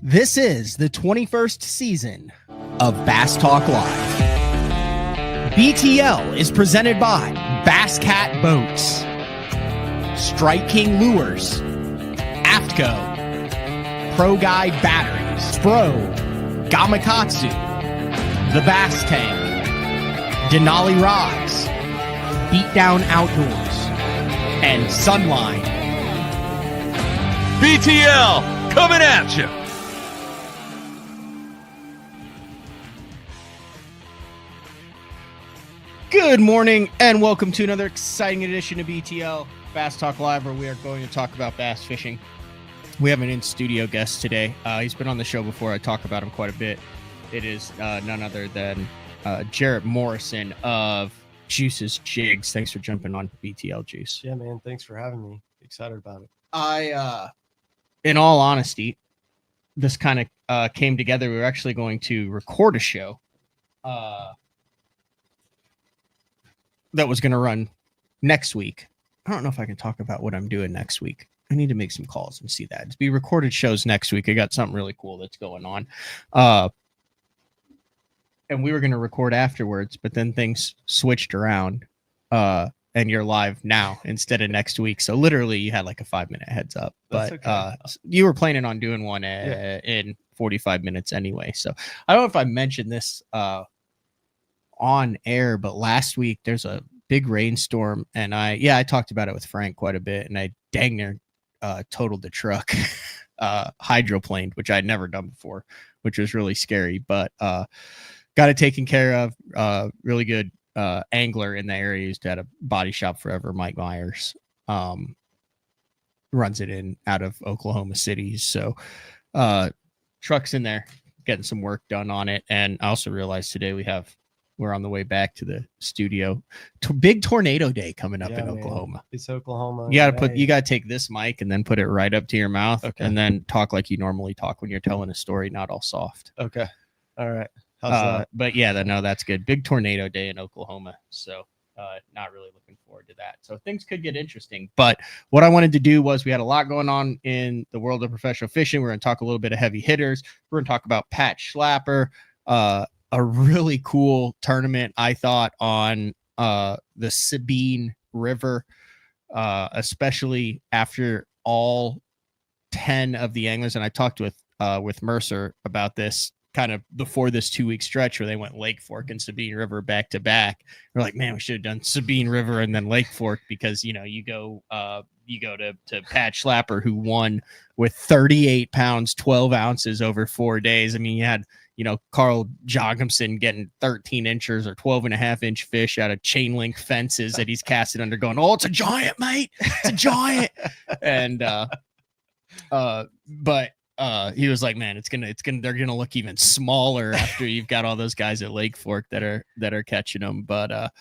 This is the 21st season of Bass Talk Live. BTL is presented by Bass Cat Boats, Strike King Lures, AFTCO, Pro Guide Batteries, Spro, Gamakatsu, The Bass Tank, Denali Rods, Beatdown Outdoors, and Sunline. BTL coming at you. Good morning and welcome to another exciting edition of BTL Bass Talk Live, where we are going to talk about bass fishing. We have an in-studio guest today. He's been on the show before. I talk about him quite a bit. It is none other than Jarrett Morrison of Juice's Jigs. Thanks for jumping on BTL, Juice. Yeah, man. Thanks for having me. Excited about it. In all honesty, this kind of came together. We were actually going to record a show that was going to run next week. I don't know if I can talk about what I'm doing next week. I need to make some calls and see that. It's be recorded shows next week. I got something really cool that's going on. And we were going to record afterwards, but then things switched around. And you're live now instead of next week. So literally you had like a 5-minute heads up, but okay. You were planning on doing one in 45 minutes anyway. So I don't know if I mentioned this on air, but last week there's a big rainstorm, and I talked about it with Frank quite a bit, and I dang near totaled the truck, hydroplaned, which I'd never done before, which was really scary, but got it taken care of. Really good angler in the area, used to have a body shop forever, Mike Myers, runs it in out of Oklahoma City. So truck's in there getting some work done on it. And I also realized today we're on the way back to the studio. Big tornado day coming up in Oklahoma. Man. It's Oklahoma. You gotta take this mic and then put it right up to your mouth, okay, and then talk like you normally talk when you're telling a story, not all soft. Okay. All right. How's that? But yeah, that's good. Big tornado day in Oklahoma. So not really looking forward to that. So things could get interesting. But what I wanted to do was, we had a lot going on in the world of professional fishing. We're going to talk a little bit of heavy hitters. We're going to talk about Pat Schlapper, a really cool tournament, I thought, on the Sabine River, especially after all 10 of the anglers. And I talked with Mercer about this kind of before this 2-week stretch where they went Lake Fork and Sabine River back to back. We're like, man, we should have done Sabine River and then Lake Fork, because you go to Pat Schlapper, who won with 38 pounds 12 ounces over 4 days. I mean, you had Carl Jocumsen getting 13 inches or 12.5-inch fish out of chain link fences that he's casted under, going, oh, it's a giant, mate. It's a giant. And, but he was like, man, they're going to look even smaller after you've got all those guys at Lake Fork that are catching them. But,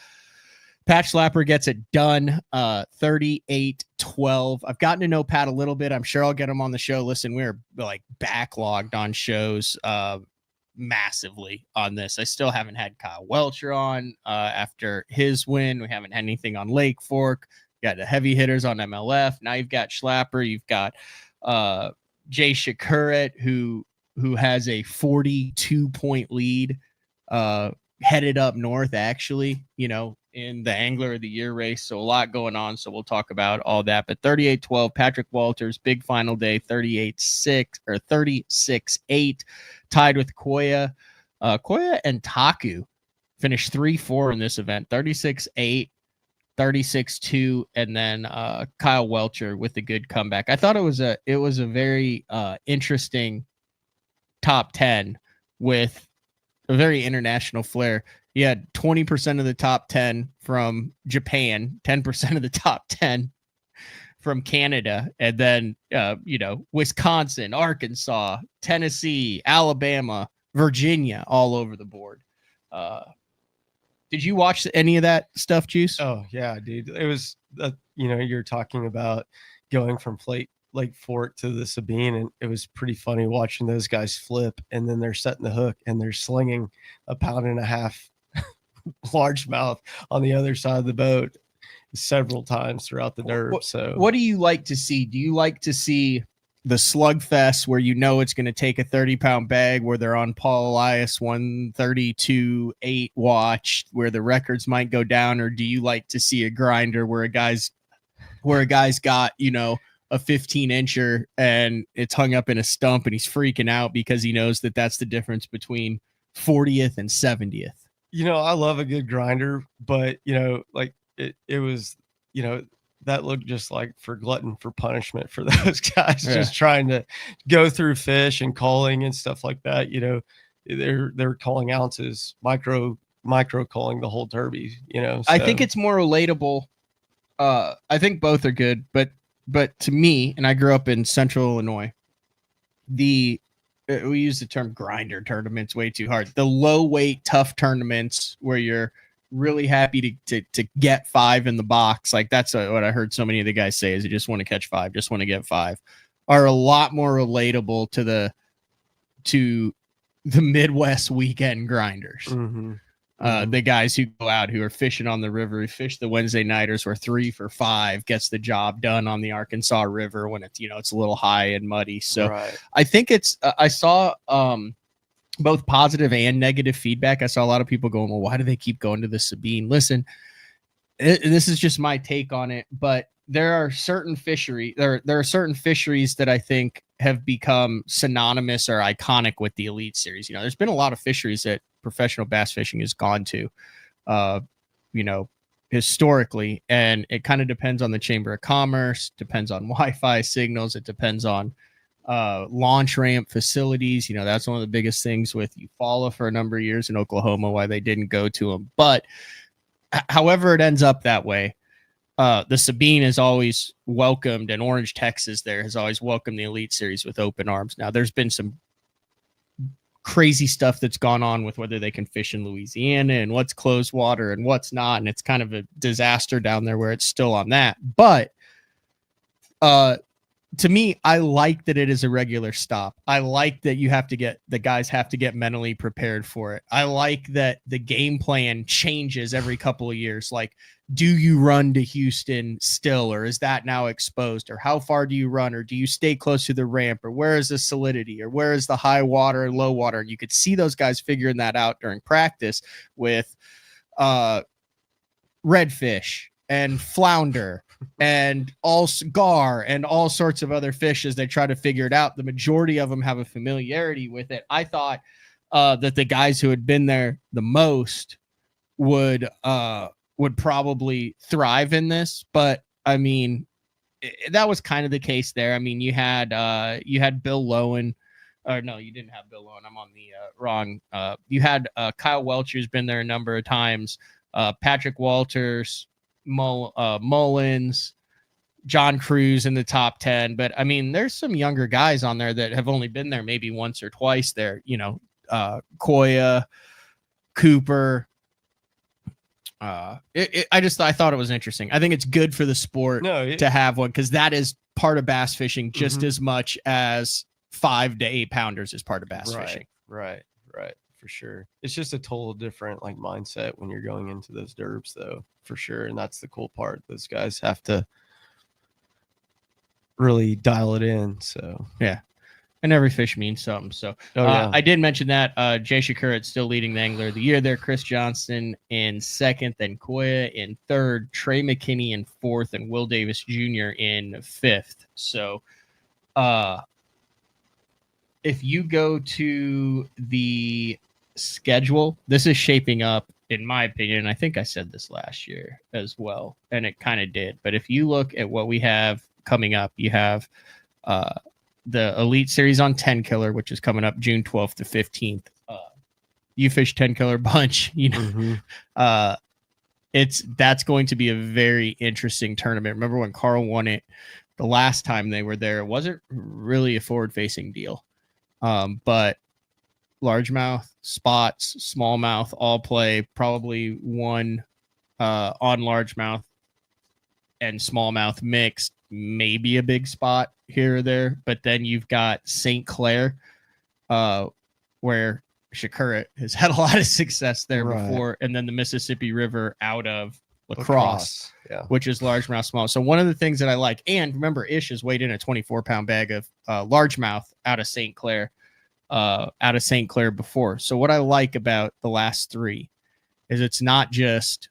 Pat Schlapper gets it done, 38-12. I've gotten to know Pat a little bit. I'm sure I'll get him on the show. Listen, we're like backlogged on shows, massively on this. I still haven't had Kyle Welcher on after his win. We haven't had anything on Lake Fork. Got the heavy hitters on MLF. Now you've got Schlapper. You've got Jay Shakuret, who has a 42-point lead, headed up north, actually, in the Angler of the Year race. So a lot going on. So we'll talk about all that. But 38-12, Patrick Walters, big final day, 38-6 or 36-8, tied with Koya. Koya and Taku finished 3-4 in this event, 36-8, 36-2, and then Kyle Welcher with a good comeback. I thought it was a very interesting top 10 with a very international flair. You had 20% of the top 10 from Japan, 10% of the top 10 from Canada, and then, Wisconsin, Arkansas, Tennessee, Alabama, Virginia, all over the board. Did you watch any of that stuff, Juice? Oh, yeah, dude. It was, you're talking about going from Lake Fork to the Sabine, and it was pretty funny watching those guys flip, and then they're setting the hook, and they're slinging a 1.5-pound largemouth on the other side of the boat several times throughout the derb. So what do you like to see? Do you like to see the slugfest where you know it's going to take a 30-pound bag, where they're on Paul Elias 132.8 watch, where the records might go down? Or do you like to see a grinder where a guy's got, you know, a 15-incher and it's hung up in a stump and he's freaking out because he knows that that's the difference between 40th and 70th? You know, I love a good grinder, but you know, like it was, you know, that looked just like for glutton for punishment for those guys just trying to go through fish and calling and stuff like that. You know, they're calling ounces, micro calling the whole derby, you know. So. I think it's more relatable. I think both are good, but to me, and I grew up in Central Illinois, we use the term grinder tournaments way too hard. The low weight, tough tournaments where you're really happy to get 5 in the box. Like that's what I heard so many of the guys say is, you just want to catch 5, just want to get 5, are a lot more relatable to the Midwest weekend grinders. Mm-hmm. The guys who go out, who are fishing on the river, who fish the Wednesday nighters where 3 for 5 gets the job done on the Arkansas River when it's, you know, it's a little high and muddy. So right. I think it's, I saw both positive and negative feedback. I saw a lot of people going, well, why do they keep going to the Sabine? Listen, this is just my take on it, but there are certain fisheries that I think have become synonymous or iconic with the Elite Series. You know, there's been a lot of fisheries that professional bass fishing has gone to, you know, historically, and it kind of depends on the Chamber of Commerce, depends on Wi-Fi signals, it depends on launch ramp facilities. You know, that's one of the biggest things with Eufaula for a number of years in Oklahoma, why they didn't go to them. But however it ends up that way, the Sabine has always welcomed, and Orange, Texas there has always welcomed the Elite Series with open arms. Now, there's been some crazy stuff that's gone on with whether they can fish in Louisiana and what's closed water and what's not, and it's kind of a disaster down there where it's still on that. But to me, I like that it is a regular stop. I like that the guys have to get mentally prepared for it. I like that the game plan changes every couple of years. Like, do you run to Houston still, or is that now exposed? Or how far do you run? Or do you stay close to the ramp? Or where is the solidity? Or where is the high water and low water? And you could see those guys figuring that out during practice with redfish and flounder and gar and all sorts of other fish as they try to figure it out. The majority of them have a familiarity with it. I thought that the guys who had been there the most would probably thrive in this, but I mean, that was kind of the case there. I mean, you had Bill Lowen, or no, you didn't have Bill Lowen. I'm on the wrong. You had Kyle Welch, who's been there a number of times, Patrick Walters, Mullins, John Cruz in the top 10. But I mean, there's some younger guys on there that have only been there maybe once or twice there, you know, Koya, Cooper. I thought it was interesting. I think it's good for the sport to have one, because that is part of bass fishing just as much as 5 to 8 pounders is part of bass fishing. Right. For sure. It's just a total different like mindset when you're going into those derbs, though, for sure. And that's the cool part. Those guys have to really dial it in. So yeah. And every fish means something. So I did mention that Jay Shakurat still leading the Angler of the Year there. Chris Johnson in second, then Koya in third, Trey McKinney in fourth, and Will Davis Jr. in fifth. So if you go to the schedule, this is shaping up, in my opinion. I think I said this last year as well, and it kind of did. But if you look at what we have coming up, you have the Elite Series on 10 Killer, which is coming up June 12th to 15th. You fish 10 Killer bunch, you know. That's going to be a very interesting tournament. Remember when Carl won it the last time they were there? It wasn't really a forward-facing deal, but largemouth, spots, smallmouth all play. Probably one on largemouth and smallmouth mixed, maybe a big spot here or there. But then you've got St. Clair, where Shakurat has had a lot of success there before, and then the Mississippi River out of lacrosse. Yeah. Which is largemouth, small. So one of the things that I like, and remember, Ish is weighed in a 24-pound bag of largemouth out of St. Clair before. So what I like about the last three is it's not just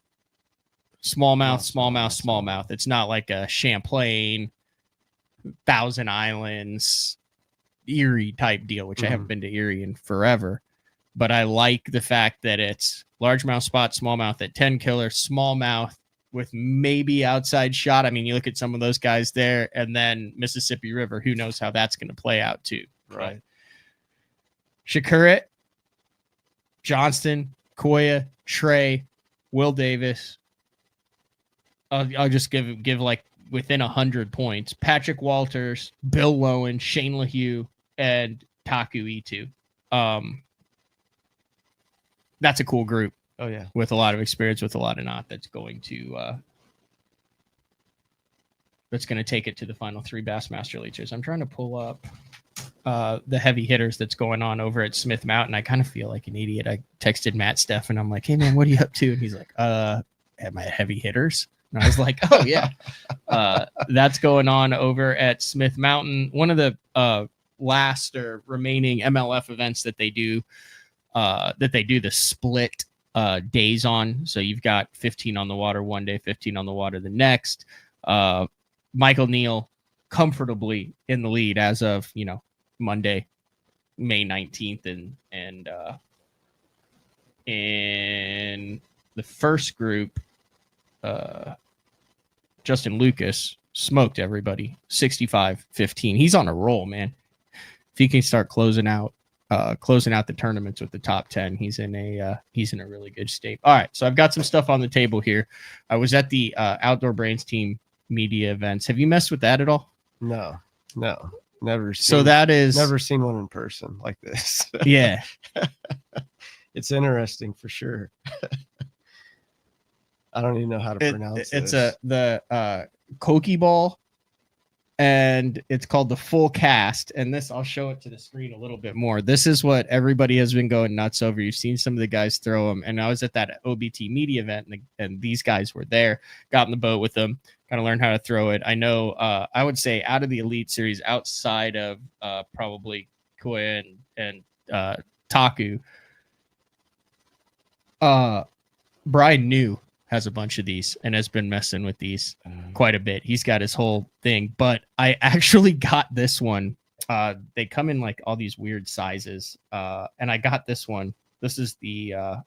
smallmouth. It's not like a Champlain, Thousand Islands, Erie type deal, which I haven't been to Erie in forever. But I like the fact that it's largemouth spot, smallmouth at 10 killer, smallmouth with maybe outside shot. I mean, you look at some of those guys there, and then Mississippi River, who knows how that's going to play out too. Right. Shakuret, Johnston, Koya, Trey, Will Davis. I'll just give like within 100 points. Patrick Walters, Bill Lowen, Shane LaHue, and Taku Itu. That's a cool group. Oh yeah, with a lot of experience, with a lot of knot. That's going to take it to the final three Bassmaster Leechers. I'm trying to pull up the heavy hitters that's going on over at Smith Mountain. I kind of feel like an idiot. I texted Matt Steff and I'm like, "Hey man, what are you up to?" And he's like, "Am I heavy hitters?" And I was like, "Oh yeah." That's going on over at Smith Mountain. One of the last or remaining MLF events that they do the split days on. So you've got 15 on the water one day, 15 on the water the next. Michael Neal comfortably in the lead as of, Monday, May 19th. And in the first group, Justin Lucas smoked everybody 65-15. He's on a roll, man. If he can start closing out the tournaments with the top 10, he's in a really good state. All right, so I've got some stuff on the table here. I was at the Outdoor Brains Team media events. Have you messed with that at all? No, never. Never seen one in person like this. Yeah, it's interesting for sure. I don't even know how to pronounce it. It's the Koki ball, and it's called the Full Cast. And this, I'll show it to the screen a little bit more. This is what everybody has been going nuts over. You've seen some of the guys throw them, and I was at that OBT media event, and these guys were there. Got in the boat with them, kind of learned how to throw it. I know. I would say out of the Elite Series, outside of probably Koya and Taku, Brian New has a bunch of these and has been messing with these quite a bit. He's got his whole thing, but I actually got this one. They come in like all these weird sizes. And I got this one. This is the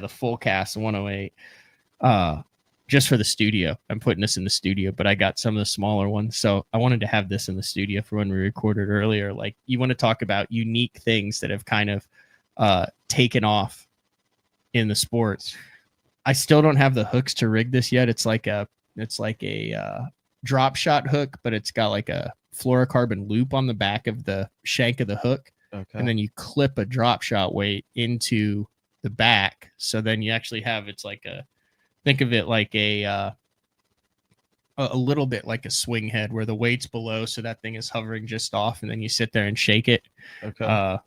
Full Cast 108, just for the studio. I'm putting this in the studio, but I got some of the smaller ones. So I wanted to have this in the studio for when we recorded earlier. Like, you want to talk about unique things that have kind of taken off in the sports. I still don't have the hooks to rig this yet. It's like a drop shot hook, but it's got like a fluorocarbon loop on the back of the shank of the hook. Okay. And then you clip a drop shot weight into the back. So then you actually have, think of it like a little bit like a swing head where the weight's below. So that thing is hovering just off, and then you sit there and shake it. Okay.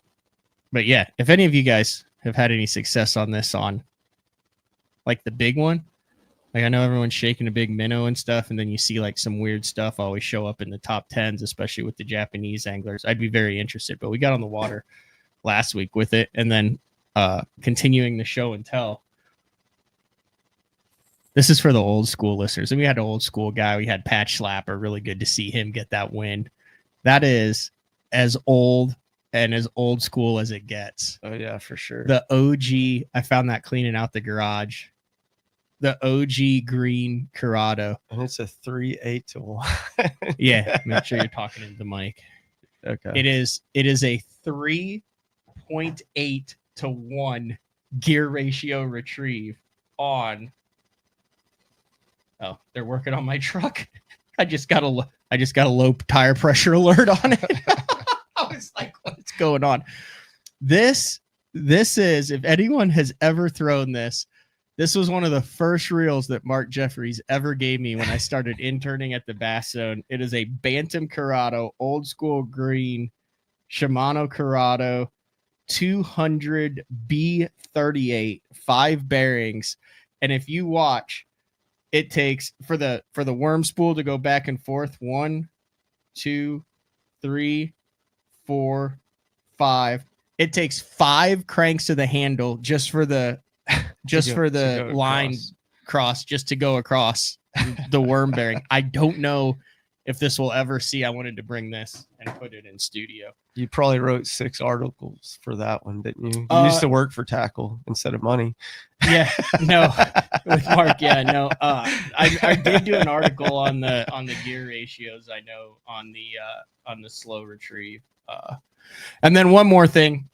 But yeah, if any of you guys have had any success on this, on like the big one, like I know everyone's shaking a big minnow and stuff, and then you see like some weird stuff always show up in the top 10s, especially with the Japanese anglers. I'd be very interested, but we got on the water last week with it, and then continuing the show and tell. This is for the old school listeners, and we had an old school guy. We had Patch Slapper. Really good to see him get that win. That is as old and as old school as it gets. Oh yeah, for sure. The OG. I found that cleaning out the garage. The OG green Corrado. And it's a 3-8 to 1. Yeah, make sure you're talking into the mic. Okay. It is a 3.8 to 1 gear ratio retrieve on. Oh, they're working on my truck. I just got a low tire pressure alert on it. I was like, what's going on? This is, if anyone has ever thrown this was one of the first reels that Mark Jeffries ever gave me when I started interning at the Bass Zone. It is a Bantam Corrado, old school green, Shimano Corrado, 200 B38, 5 bearings. And if you watch, it takes for the worm spool to go back and forth. 1, 2, 3, 4, 5. It takes 5 cranks to the handle just for the line cross just to go across the worm bearing. I don't know if this will ever see. I wanted to bring this and put it in studio. You probably wrote 6 articles for that one, didn't you? You used to work for Tackle instead of money. Yeah, no, with Mark. Yeah, no. I did do an article on the gear ratios. I know on the slow retrieve. And then one more thing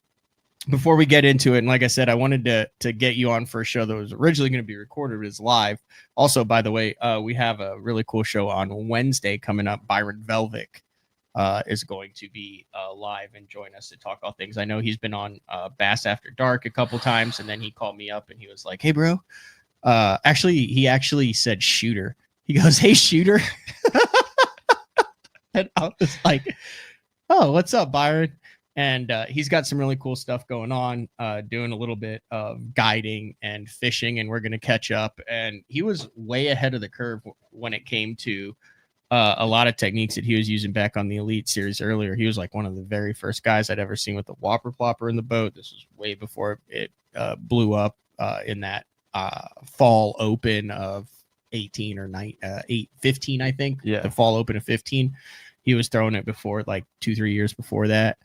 before we get into it, and like I said, I wanted to get you on for a show that was originally going to be recorded, but is live. Also, by the way, we have a really cool show on Wednesday coming up. Byron Velvick is going to be live and join us to talk all things. I know he's been on Bass After Dark a couple times, and then he called me up and he was like, "Hey, bro." He actually said shooter. He goes, "Hey, shooter." And I was like, "Oh, what's up, Byron?" And he's got some really cool stuff going on, doing a little bit of guiding and fishing, and we're going to catch up. And he was way ahead of the curve when it came to a lot of techniques that he was using back on the Elite Series earlier. He was like one of the very first guys I'd ever seen with the whopper plopper in the boat. This was way before it blew up in that fall open of 18 or 15, I think. Yeah. The fall open of 15. He was throwing it before, like 2-3 years before that.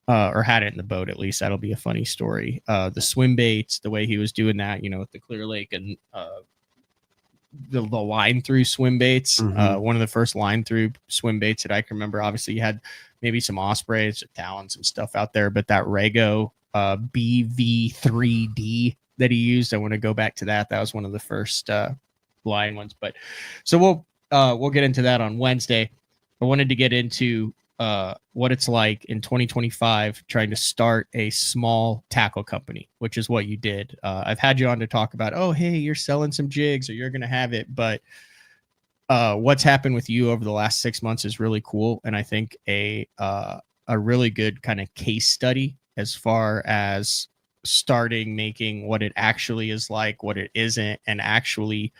Or had it in the boat, at least. That'll be a funny story. The swim baits, the way he was doing that, with the Clear Lake and the line through swim baits. Mm-hmm. One of the first line through swim baits that I can remember. Obviously, you had maybe some Ospreys, talons, and stuff out there, but that Rego BV3D that he used, I want to go back to that. That was one of the first line ones. But so we'll get into that on Wednesday. I wanted to get into what it's like in 2025 trying to start a small tackle company, which is what you did. I've had you on to talk about, oh, hey, you're selling some jigs or you're going to have it. But what's happened with you over the last 6 months is really cool. And I think a really good kind of case study as far as starting making what it actually is like, what it isn't. And actually,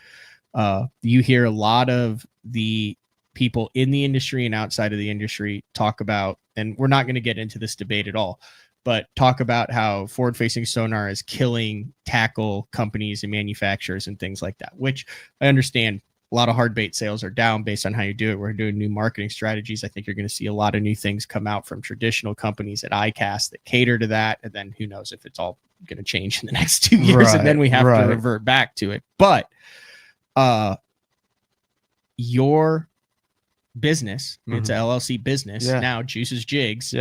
you hear a lot of the people in the industry and outside of the industry talk about, and we're not going to get into this debate at all, but talk about how forward-facing sonar is killing tackle companies and manufacturers and things like that, which I understand. A lot of hard bait sales are down based on how you do it. We're doing new marketing strategies. I think you're going to see a lot of new things come out from traditional companies at ICAST that cater to that. And then who knows if it's all going to change in the next 2 years, and then we have to revert back to it. But your business, it's an LLC business now, Juice's Jigs,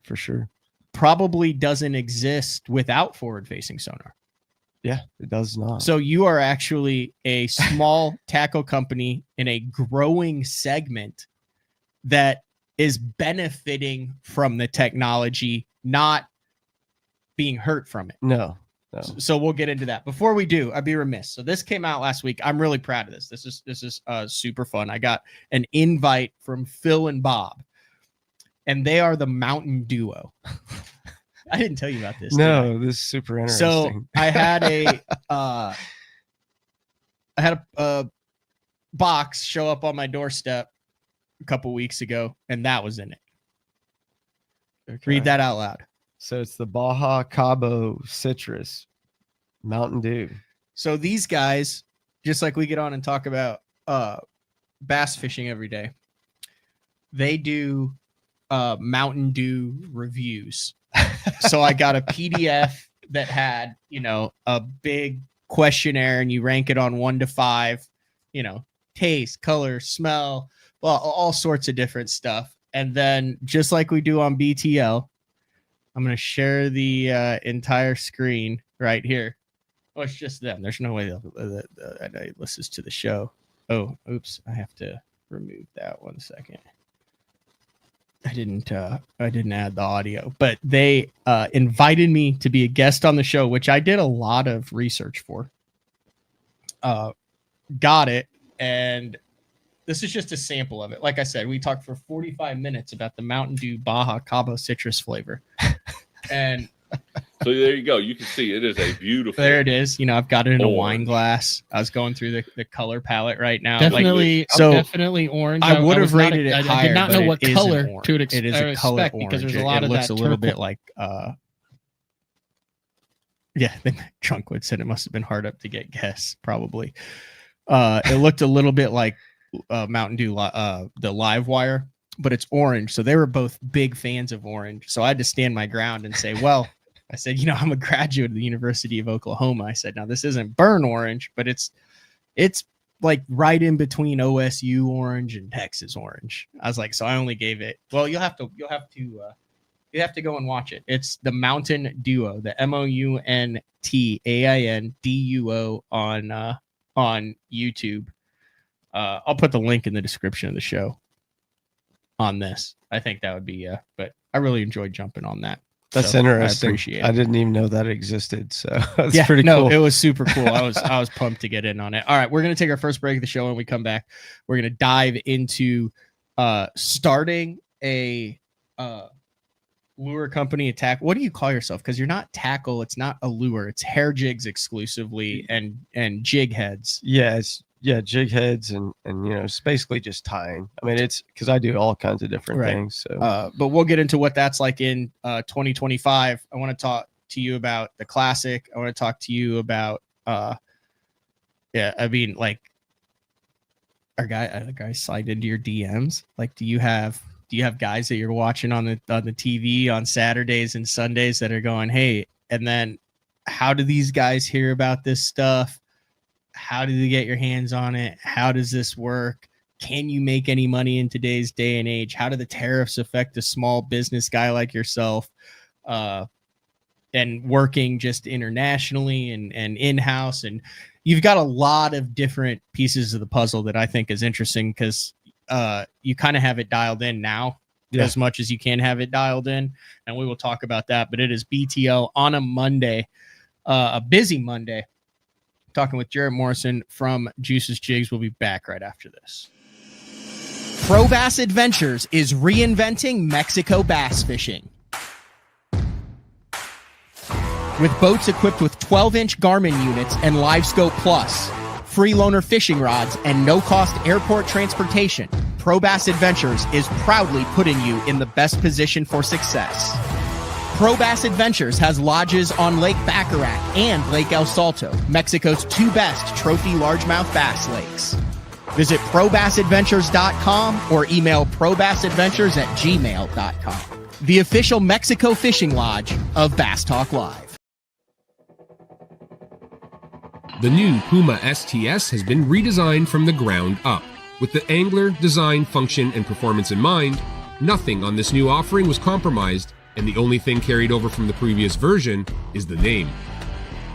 for sure, probably doesn't exist without forward-facing sonar. It does not. So you are actually a small tackle company in a growing segment that is benefiting from the technology, not being hurt from it. No. So we'll get into that. Before we do, I'd be remiss. So this came out last week. I'm really proud of this. This is super fun. I got an invite from Phil and Bob, and they are the Mountain Duo. I didn't tell you about this. No, this is super interesting. So I had a box show up on my doorstep a couple weeks ago, and that was in it. Okay. Read that out loud. So it's the Baja Cabo Citrus Mountain Dew. So these guys, just like we get on and talk about bass fishing every day, they do Mountain Dew reviews. So I got a PDF that had, a big questionnaire, and you rank it on 1 to 5, taste, color, smell, well, all sorts of different stuff. And then just like we do on BTL, I'm going to share the entire screen right here. Oh, it's just them. There's no way that listens to the show. Oh, oops. I have to remove that 1 second. I didn't add the audio, but they invited me to be a guest on the show, which I did a lot of research for. Got it. And this is just a sample of it. Like I said, we talked for 45 minutes about the Mountain Dew Baja Cabo citrus flavor. And So there you go. You can see it is a beautiful. There it is. I've got it in a Orange. wine glass. I was going through the color palette right now. Definitely, so definitely orange. I would have was not rated it I higher. did not know but what it color isn't to orange. It is a color expect orange. because there's a lot it of looks that a little bit turquoise. like yeah, the Trunkwood said it must have been hard up to get guess, probably. It looked a little bit like Mountain Dew, the Live Wire, but it's orange. So they were both big fans of orange. So I had to stand my ground and say, well, I said, I'm a graduate of the University of Oklahoma. I said, now this isn't burn orange, but it's like right in between OSU orange and Texas orange. I was like, so I only gave it. Well, you'll have to go and watch it. It's the Mountain Duo, the MOUNTAINDUO on YouTube. I'll put the link in the description of the show on this. I think that would be but I really enjoyed jumping on that. That's So interesting. I appreciate it. I didn't even know that existed. So that's pretty cool. It was super cool. I was pumped to get in on it. All right, we're gonna take our first break of the show. When we come back, we're gonna dive into starting a lure company attack. What do you call yourself? Because you're not tackle, it's not a lure, it's hair jigs exclusively and jig heads. Jig heads and it's basically just tying. I mean, it's because I do all kinds of different things. So but we'll get into what that's like in 2025. I want to talk to you about the classic. I want to talk to you about I mean, like, are guys slide into your DMs? Like, do you have guys that you're watching on the TV on Saturdays and Sundays that are going, hey, and then how do these guys hear about this stuff? How do they get your hands on it? How does this work? Can you make any money in today's day and age? How do the tariffs affect a small business guy like yourself? And working just internationally and in-house. And you've got a lot of different pieces of the puzzle that I think is interesting because you kind of have it dialed in now as much as you can have it dialed in. And we will talk about that. But it is BTO on a Monday, a busy Monday. Talking with Jarrett Morrison from Juice's Jigs. We'll be back right after this. Pro Bass Adventures is reinventing Mexico bass fishing. With boats equipped with 12-inch Garmin units and LiveScope Plus, free loaner fishing rods, and no-cost airport transportation, Pro Bass Adventures is proudly putting you in the best position for success. Pro Bass Adventures has lodges on Lake Baccarat and Lake El Salto, Mexico's two best trophy largemouth bass lakes. Visit probassadventures.com or email probassadventures@gmail.com. The official Mexico fishing lodge of Bass Talk Live. The new Puma STS has been redesigned from the ground up. With the angler, design, function, and performance in mind, nothing on this new offering was compromised, and the only thing carried over from the previous version is the name.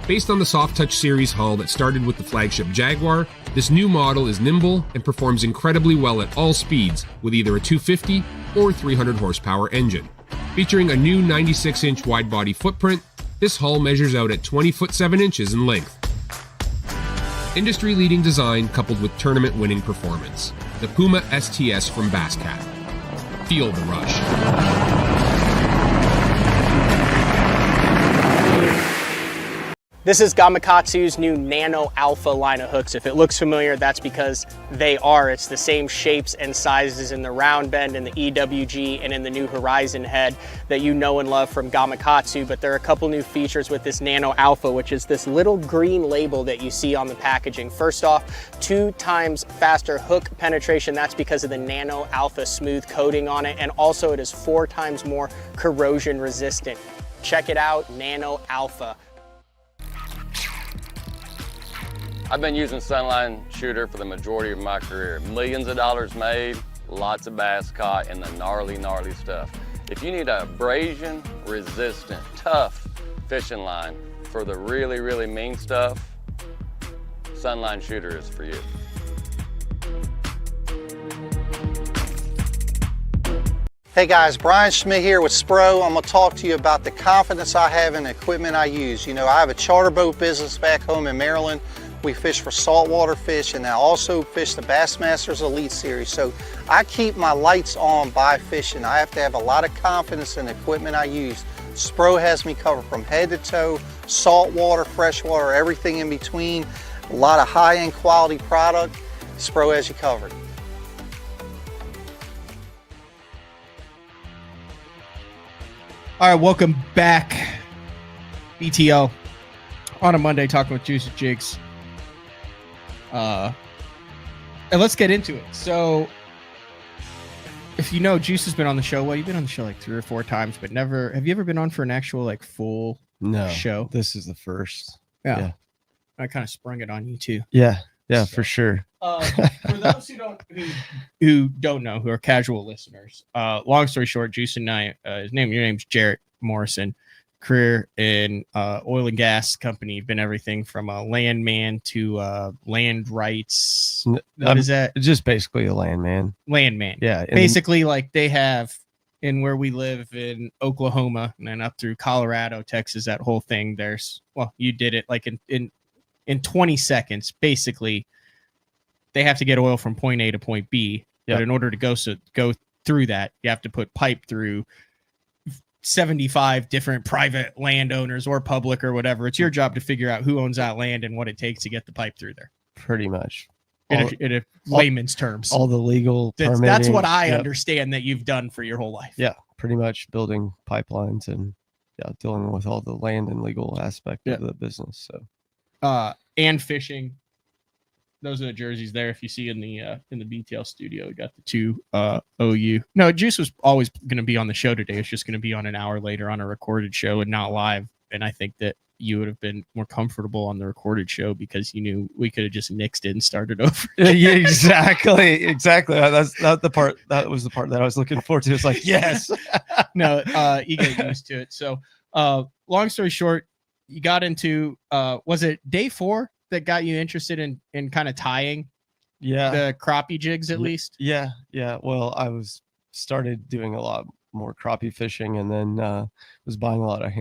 Based on the Soft Touch series hull that started with the flagship Jaguar, this new model is nimble and performs incredibly well at all speeds with either a 250 or 300 horsepower engine. Featuring a new 96-inch wide-body footprint, this hull measures out at 20 foot 7 inches in length. Industry-leading design coupled with tournament-winning performance. The Puma STS from Basscat. Feel the rush. This is Gamakatsu's new Nano Alpha line of hooks. If it looks familiar, that's because they are. It's the same shapes and sizes in the round bend and the EWG and in the new Horizon head that you know and love from Gamakatsu, but there are a couple new features with this Nano Alpha, which is this little green label that you see on the packaging. First off, 2 times faster hook penetration. That's because of the Nano Alpha smooth coating on it, and also it is 4 times more corrosion resistant. Check it out, Nano Alpha. I've been using Sunline Shooter for the majority of my career. Millions of dollars made, lots of bass caught, and the gnarly, gnarly stuff. If you need a abrasion resistant, tough fishing line for the really, really mean stuff, Sunline Shooter is for you. Hey guys, Brian Schmidt here with Spro. I'm going to talk to you about the confidence I have in the equipment I use. You know, I have a charter boat business back home in Maryland. We fish for saltwater fish, and I also fish the Bassmasters Elite Series. So I keep my lights on by fishing. I have to have a lot of confidence in the equipment I use Spro has me covered from head to toe, salt water, fresh water, everything in between. A lot of high-end quality product. Spro has you covered. All right, welcome back, BTO, on a Monday talking with Juice Jigs. And let's get into it. So, if you know, Juice has been on the show. Well, you've been on the show like 3 or 4 times, but never. Have you ever been on for an actual like full show? This is the first. Yeah. I kind of sprung it on you too. Yeah, for sure. For those who don't know, who are casual listeners, long story short, Juice and I, your name's Jarrett Morrison. Career in oil and gas company. Been everything from a landman to land rights. What is that? Just basically a landman. Landman. Yeah. Basically, like they have in where we live in Oklahoma and then up through Colorado, Texas, that whole thing. You did it like in 20 seconds. Basically, they have to get oil from point A to point B. Yep. But in order to go through that, you have to put pipe through 75 different private landowners or public or whatever. It's your job to figure out who owns that land and what it takes to get the pipe through there. Pretty much. In a layman's terms. All the legal permitting. That's what I understand that you've done for your whole life. Yeah, pretty much building pipelines and dealing with all the land and legal aspect of the business. So and fishing. Those are the jerseys there. If you see in the BTL studio, we got the 2 OU. No, Juice was always going to be on the show today. It's just going to be on an hour later on a recorded show and not live. And I think that you would have been more comfortable on the recorded show because you knew we could have just nixed it and started over. Yeah, exactly. That's not the part. That was the part that I was looking forward to. It's like, yes. No, you get used to it. So, long story short, you got into was it day 4 that got you interested in kind of tying the crappie jigs at least? Yeah. Well, I started doing a lot more crappie fishing and then was buying a lot of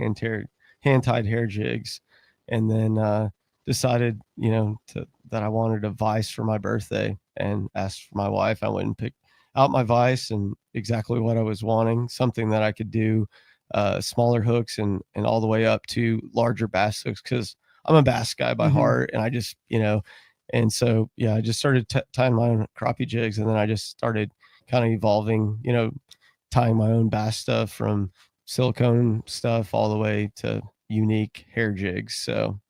hand-tied hair jigs, and then decided, that I wanted a vise for my birthday and asked for my wife. I went and picked out my vise and exactly what I was wanting, something that I could do smaller hooks and all the way up to larger bass hooks, because I'm a bass guy by heart, and I just, and so, I just started tying my own crappie jigs, and then I just started kind of evolving, tying my own bass stuff from silicone stuff all the way to unique hair jigs. So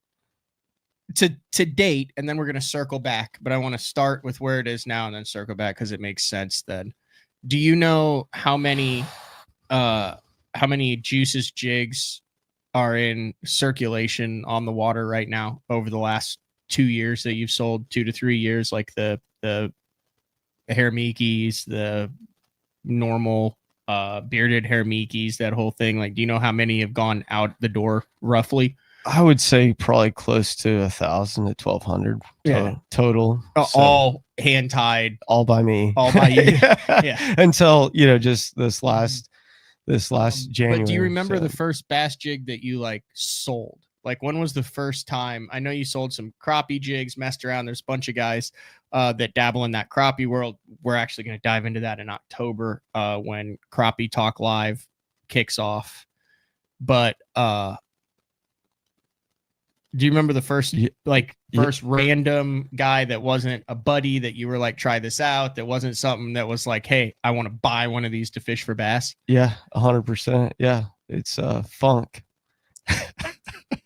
to date, and then we're going to circle back, but I want to start with where it is now and then circle back because it makes sense then. Do you know how many Juice's jigs are in circulation on the water right now over the last 2 years that you've sold, 2 to 3 years, like the hair Mickeys, the normal bearded hair Mickeys, that whole thing? Like, do you know how many have gone out the door roughly? I would say probably close to 1,000 to 1,200 total. All hand tied, all by me, all by you. Until, just this last January. But do you remember the first bass jig that you like sold? Like, when was the first time? I know you sold some crappie jigs, messed around. There's a bunch of guys that dabble in that crappie world. We're actually going to dive into that in October when Crappie Talk Live kicks off. But do you remember the first random guy that wasn't a buddy that you were like, try this out? That wasn't something that was like, hey, I want to buy one of these to fish for bass? Yeah, 100%. Yeah, it's Funk.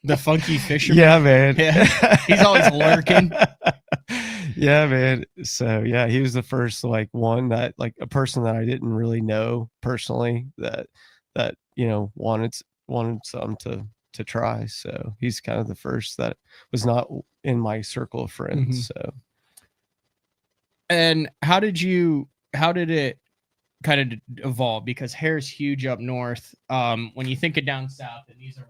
The funky fisherman. Yeah, man. Yeah. He's always lurking. Yeah, man. So yeah, he was the first one that a person that I didn't really know personally that wanted some to try. So he's kind of the first that was not in my circle of friends. So, and how did it kind of evolve? Because hair's huge up north. When you think of down south, and these are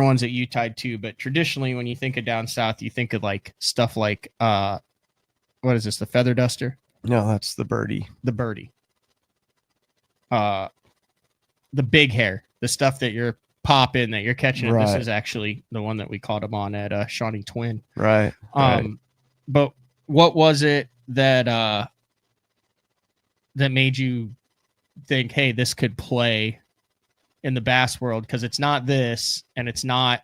ones that you tied to, but traditionally when you think of down south, you think of like stuff like what is this, the feather duster? No, that's the birdie. The big hair, the stuff that you're popping, that you're catching. Right. This is actually the one that we caught him on at Shawnee Twin. Right. But what was it that made you think, hey, this could play in the bass world, because it's not this and it's not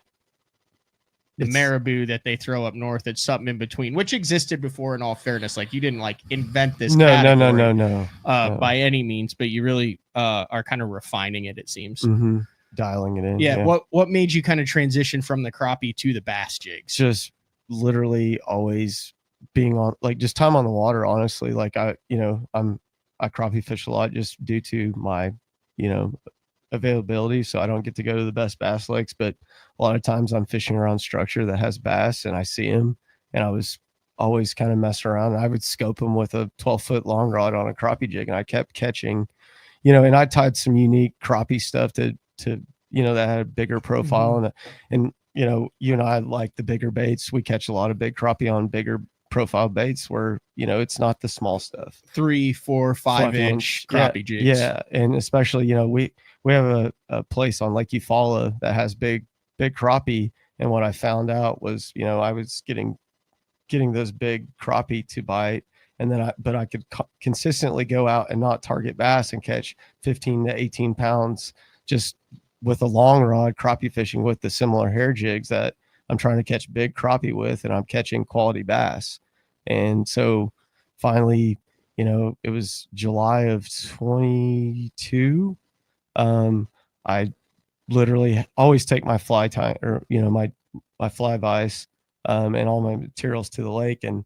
the marabou that they throw up north. It's something in between, which existed before, in all fairness. Like, you didn't like invent this category, no. By any means, but you really are kind of refining it, it seems. Mm-hmm. Dialing it in. Yeah. What made you kind of transition from the crappie to the bass jigs? Just literally always being on, like, just time on the water, honestly. Like, I crappie fish a lot just due to my, availability. So I don't get to go to the best bass lakes, but a lot of times I'm fishing around structure that has bass and I see them, and I was always kind of messing around. And I would scope them with a 12-foot long rod on a crappie jig, and I kept catching, and I tied some unique crappie stuff to that had a bigger profile. And you and I like the bigger baits. We catch a lot of big crappie on bigger profile baits where, it's not the small stuff. 3, 4, 5 inch crappie jigs. Yeah. And especially, we have a place on Lake Eufaula that has big crappie. And what I found out was, I was getting those big crappie to bite. And then I could consistently go out and not target bass and catch 15 to 18 pounds just with a long rod crappie fishing with the similar hair jigs that I'm trying to catch big crappie with, and I'm catching quality bass. And so finally, it was July of 22. I literally always take my fly tie, or, my fly vise, and all my materials to the lake. And,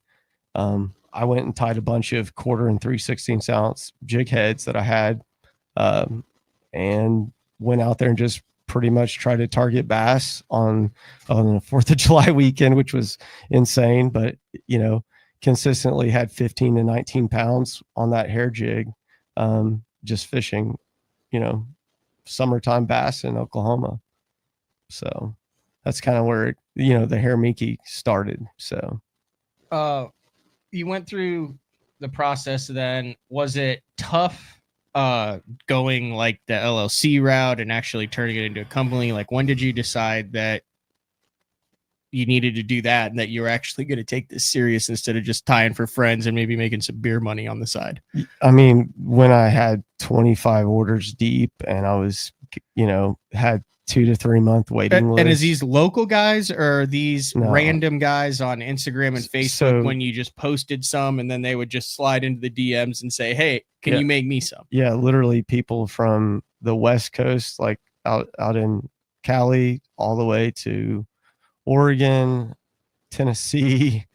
I went and tied a bunch of 1/4 and 3/16 ounce jig heads that I had, and went out there and just pretty much tried to target bass on the 4th of July weekend, which was insane. But, consistently had 15 to 19 pounds on that hair jig, just fishing, summertime bass in Oklahoma. So that's kind of where, the hair Mickey started. So, you went through the process. Then was it tough going like the LLC route and actually turning it into a company? Like, when did you decide that you needed to do that and that you were actually going to take this serious instead of just tying for friends and maybe making some beer money on the side? I mean, when I had 25 orders deep and I was, had 2 to 3 month waiting list. And is these local guys or are these random guys on Instagram and Facebook when you just posted some and then they would just slide into the DMs and say, hey, can you make me some? Yeah, literally people from the West Coast, like out in Cali, all the way to Oregon, Tennessee,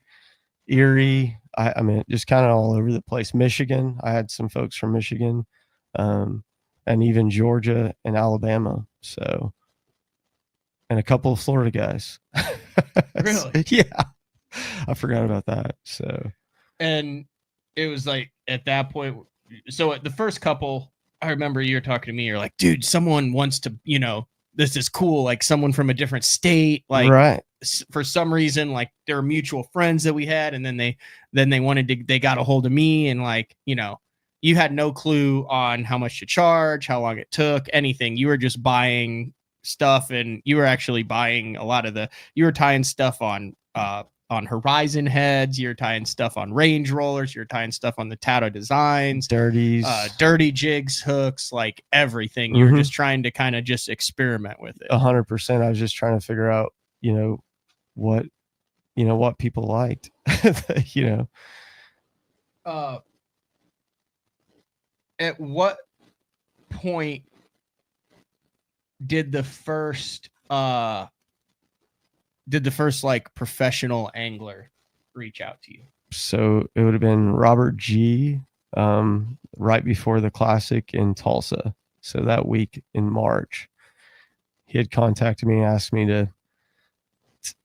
Erie. I mean, just kind of all over the place. Michigan. I had some folks from Michigan, and even Georgia and Alabama. So, and a couple of Florida guys. Really? Yeah. I forgot about that. So, and it was like at that point. So at the first couple, I remember you were talking to me. You're like, dude, someone wants to, this is cool. Like someone from a different state, like right. For some reason, like there were mutual friends that we had. And then they got a hold of me and like, you had no clue on how much to charge, how long it took, anything. You were just buying stuff, and you were actually buying a lot of you were tying stuff on Horizon heads, you're tying stuff on range rollers, you're tying stuff on the Tato Designs, dirty jigs, hooks, like everything. You're just trying to kind of just experiment with it. 100%. I was just trying to figure out, what people liked, At what point did the first like professional angler reach out to you? So it would have been Robert G, right before the Classic in Tulsa. So that week in March, he had contacted me and asked me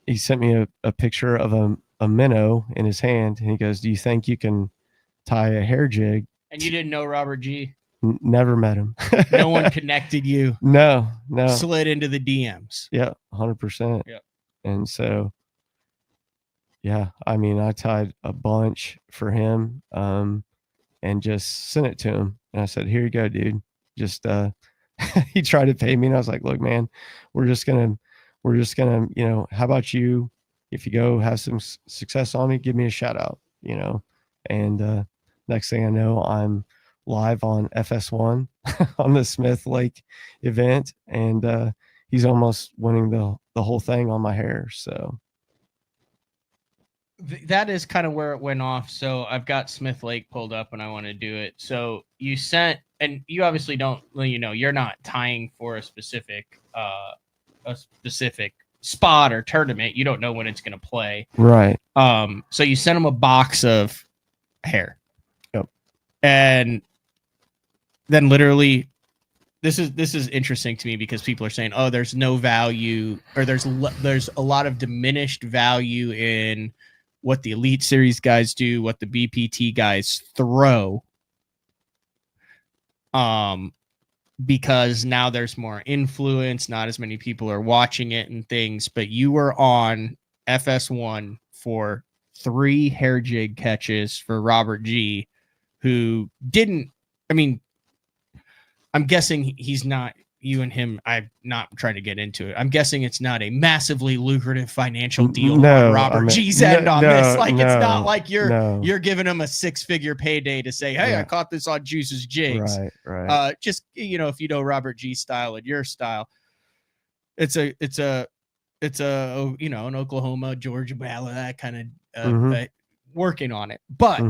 he sent me a picture of a minnow in his hand. And he goes, do you think you can tie a hair jig? And you didn't know Robert G? Never met him. No one connected you? No. Slid into the DMs? Yeah, 100%. Yeah. And so, yeah, I mean, I tied a bunch for him, and just sent it to him. And I said, here you go, dude. Just, he tried to pay me. And I was like, look, man, we're just gonna, how about you, if you go have some success on me, give me a shout out, and, next thing I know, I'm live on FS1 on the Smith Lake event, and he's almost winning the whole thing on my hair. So that is kind of where it went off. So I've got Smith Lake pulled up and I want to do it. So you sent, and you obviously don't, you're not tying for a specific spot or tournament. You don't know when it's going to play. right. So you sent him a box of hair. Yep. And then literally this is interesting to me because people are saying, oh, there's no value, or there's a lot of diminished value in what the Elite Series guys do, what the BPT guys throw. Because now there's more influence, not as many people are watching it and things, but you were on FS1 for 3 hair jig catches for Robert G, who didn't, I'm guessing he's not, you and him, I'm not trying to get into it. I'm guessing it's not a massively lucrative financial deal on Robert G's end on this. Like, it's not like you're giving him a 6-figure payday to say, hey, I caught this on Juice's Jigs. Right. Just, if you know Robert G's style and your style, it's an Oklahoma, Georgia, that kind of working on it. But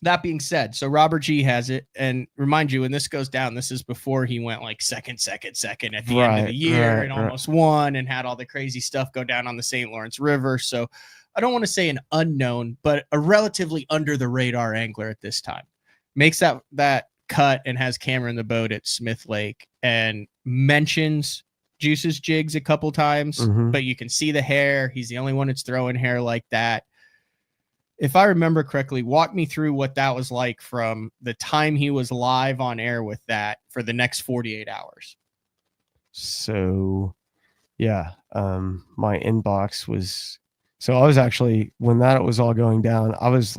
that being said, so Robert G has it, and remind you, when this goes down, this is before he went like second at the end of the year and almost won and had all the crazy stuff go down on the St. Lawrence River. So I don't want to say an unknown, but a relatively under the radar angler at this time. Makes that cut and has camera in the boat at Smith Lake and mentions Juice's Jigs a couple times, but you can see the hair. He's the only one that's throwing hair like that. If I remember correctly, walk me through what that was like from the time he was live on air with that for the next 48 hours. So, yeah, my inbox was, so I was actually, when that was all going down, I was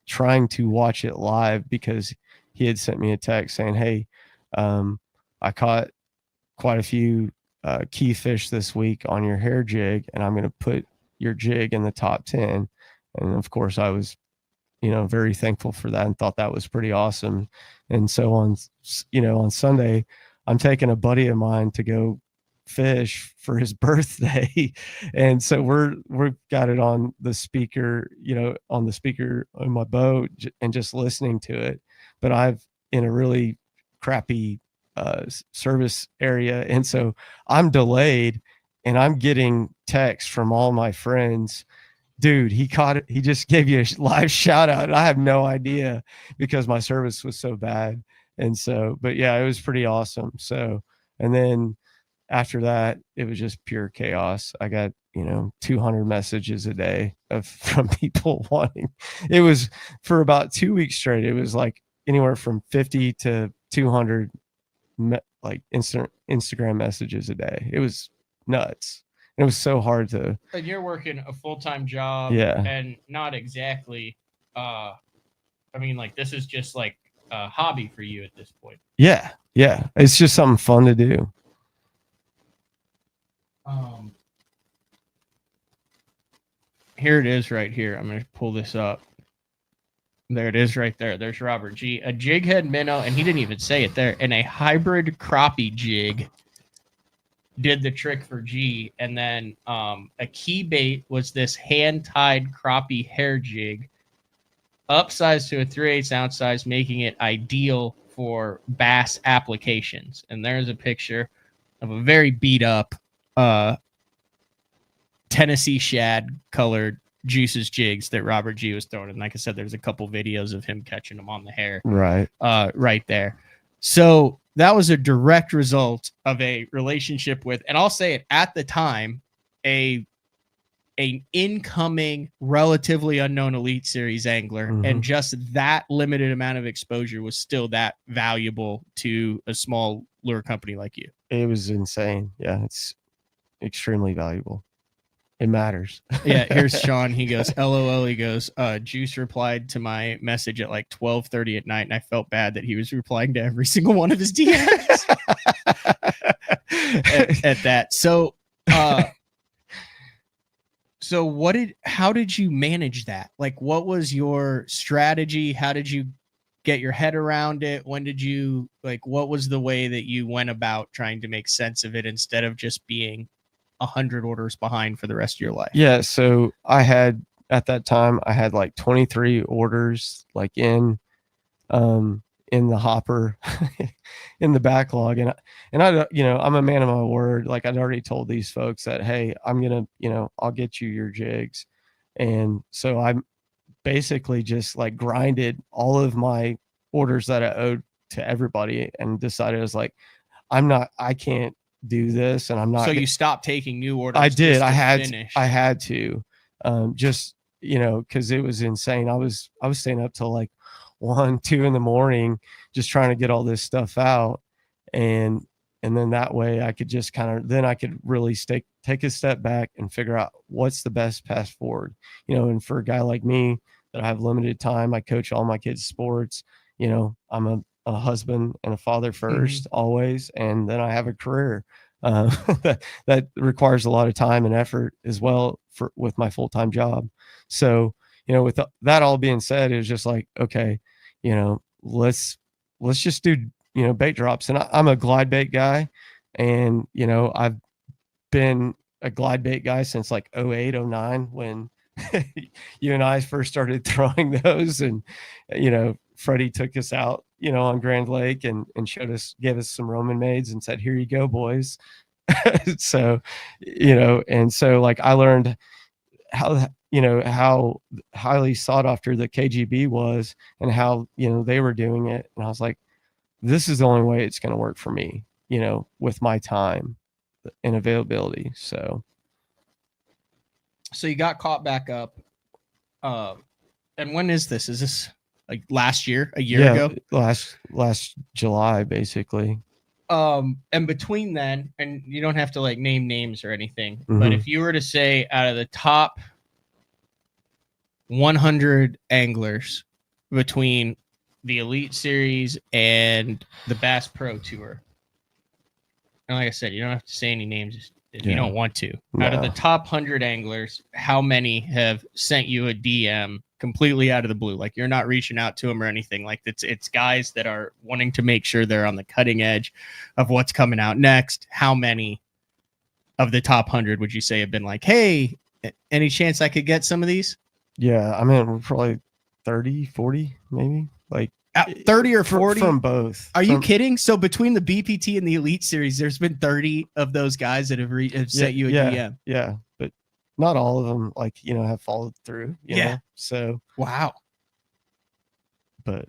trying to watch it live because he had sent me a text saying, hey, I caught quite a few key fish this week on your hair jig, and I'm going to put your jig in the top 10. And of course I was, very thankful for that and thought that was pretty awesome. And so on Sunday, I'm taking a buddy of mine to go fish for his birthday. And so we've got it on the speaker, on my boat and just listening to it. But I've in a really crappy service area. And so I'm delayed and I'm getting texts from all my friends. Dude, he caught it. He just gave you a live shout out. I have no idea because my service was so bad. And so, but yeah, it was pretty awesome. So, and then after that, it was just pure chaos. I got, 200 messages a day from people wanting, it was for about 2 weeks straight. It was like anywhere from 50 to 200 Instagram messages a day. It was nuts. It was so hard to. And you're working a full-time job, and not exactly. This is just like a hobby for you at this point. Yeah, it's just something fun to do. Here it is, right here. I'm gonna pull this up. There it is, right there. There's Robert G, a jig head minnow, and he didn't even say it there. And a hybrid crappie jig did the trick for G. And then a key bait was this hand-tied crappie hair jig, upsized to a 3/8 ounce size, making it ideal for bass applications. And there's a picture of a very beat up Tennessee shad colored Juice's Jigs that Robert G was throwing. And like I said, there's a couple videos of him catching them on the hair right there. So that was a direct result of a relationship with, and I'll say it, at the time, an incoming, relatively unknown Elite Series angler, and just that limited amount of exposure was still that valuable to a small lure company like you. It was insane. Yeah, it's extremely valuable. It matters. Yeah, here's Sean. He goes, LOL. He goes, Juice replied to my message at like 12:30 at night, and I felt bad that he was replying to every single one of his DMs at that. So, how did you manage that? Like, what was your strategy? How did you get your head around it? When did you what was the way that you went about trying to make sense of it instead of just being 100 orders behind for the rest of your life? Yeah. So at that time, I had like 23 orders in the hopper in the backlog. And I, I'm a man of my word. Like I'd already told these folks that, hey, I'm going to, I'll get you your jigs. And so I basically just grinded all of my orders that I owed to everybody and decided I was like, I can't do this. And I'm not. So you stopped taking new orders. I did. I had to, cause it was insane. I was staying up till 1, 2 in the morning, just trying to get all this stuff out. And then that way I could just then I could really take a step back and figure out what's the best path forward, and for a guy like me that I have limited time, I coach all my kids' sports, I'm a husband and a father first, always. And then I have a career that requires a lot of time and effort as well with my full-time job. So, with that all being said, it was just okay, let's just do, bait drops. And I'm a glide bait guy, and, I've been a glide bait guy since 08, 09, when you and I first started throwing those. And, Freddie took us out, on Grand Lake and gave us some Roman maids and said, here you go, boys. So, and so I learned how highly sought after the KGB was and how, they were doing it. And I was like, this is the only way it's going to work for me, with my time and availability. So you got caught back up. And when is this? Is this last year, a year ago? Last July, basically. And between then, and you don't have to name names or anything, but if you were to say out of the top 100 anglers between the Elite Series and the Bass Pro Tour, and like I said, you don't have to say any names if you don't want to. No. Out of the top 100 anglers, how many have sent you a DM completely out of the blue? You're not reaching out to them or anything. It's guys that are wanting to make sure they're on the cutting edge of what's coming out next. How many of the top 100 would you say have been hey, any chance I could get some of these? Yeah, I mean, probably 30, 40, maybe 30 or 40 from both. Are you kidding? So between the BPT and the Elite Series, there's been 30 of those guys that have sent you a DM. Yeah, but not all of them have followed through. You know? So wow. But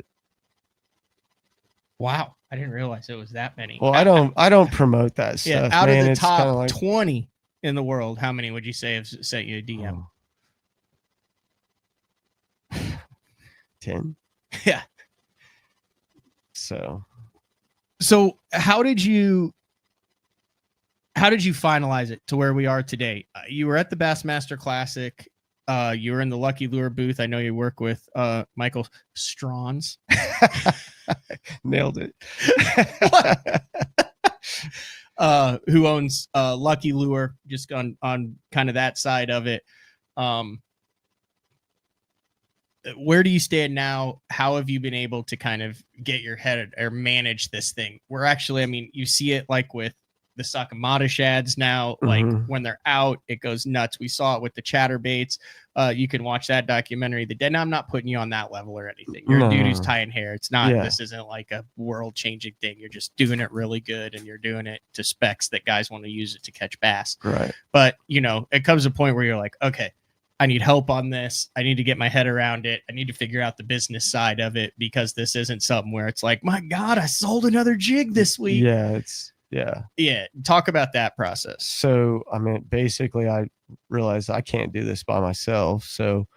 wow, I didn't realize it was that many. Well, I don't promote that stuff. Out of the top 20 in the world, how many would you say have sent you a DM? 10. Yeah. So how did you finalize it to where we are today? You were at the Bassmaster Classic. You were in the Lucky Lure booth. I know you work with Michael Strauns. Nailed it. Who owns Lucky Lure, just on kind of that side of it. Where do you stand now? How have you been able to kind of get your head or manage this thing? We're actually, you see it with the Sakamata shads now, when they're out, it goes nuts. We saw it with the chatterbaits. You can watch that documentary. Now, I'm not putting you on that level or anything. You're a dude who's tying hair. It's not, this isn't a world changing thing. You're just doing it really good, and you're doing it to specs that guys want to use it to catch bass. Right. But, it comes to a point where you're like, okay, I need help on this. I need to get my head around it. I need to figure out the business side of it, because this isn't something where it's my God, I sold another jig this week. Yeah. Talk about that process. So, basically I realized I can't do this by myself. So,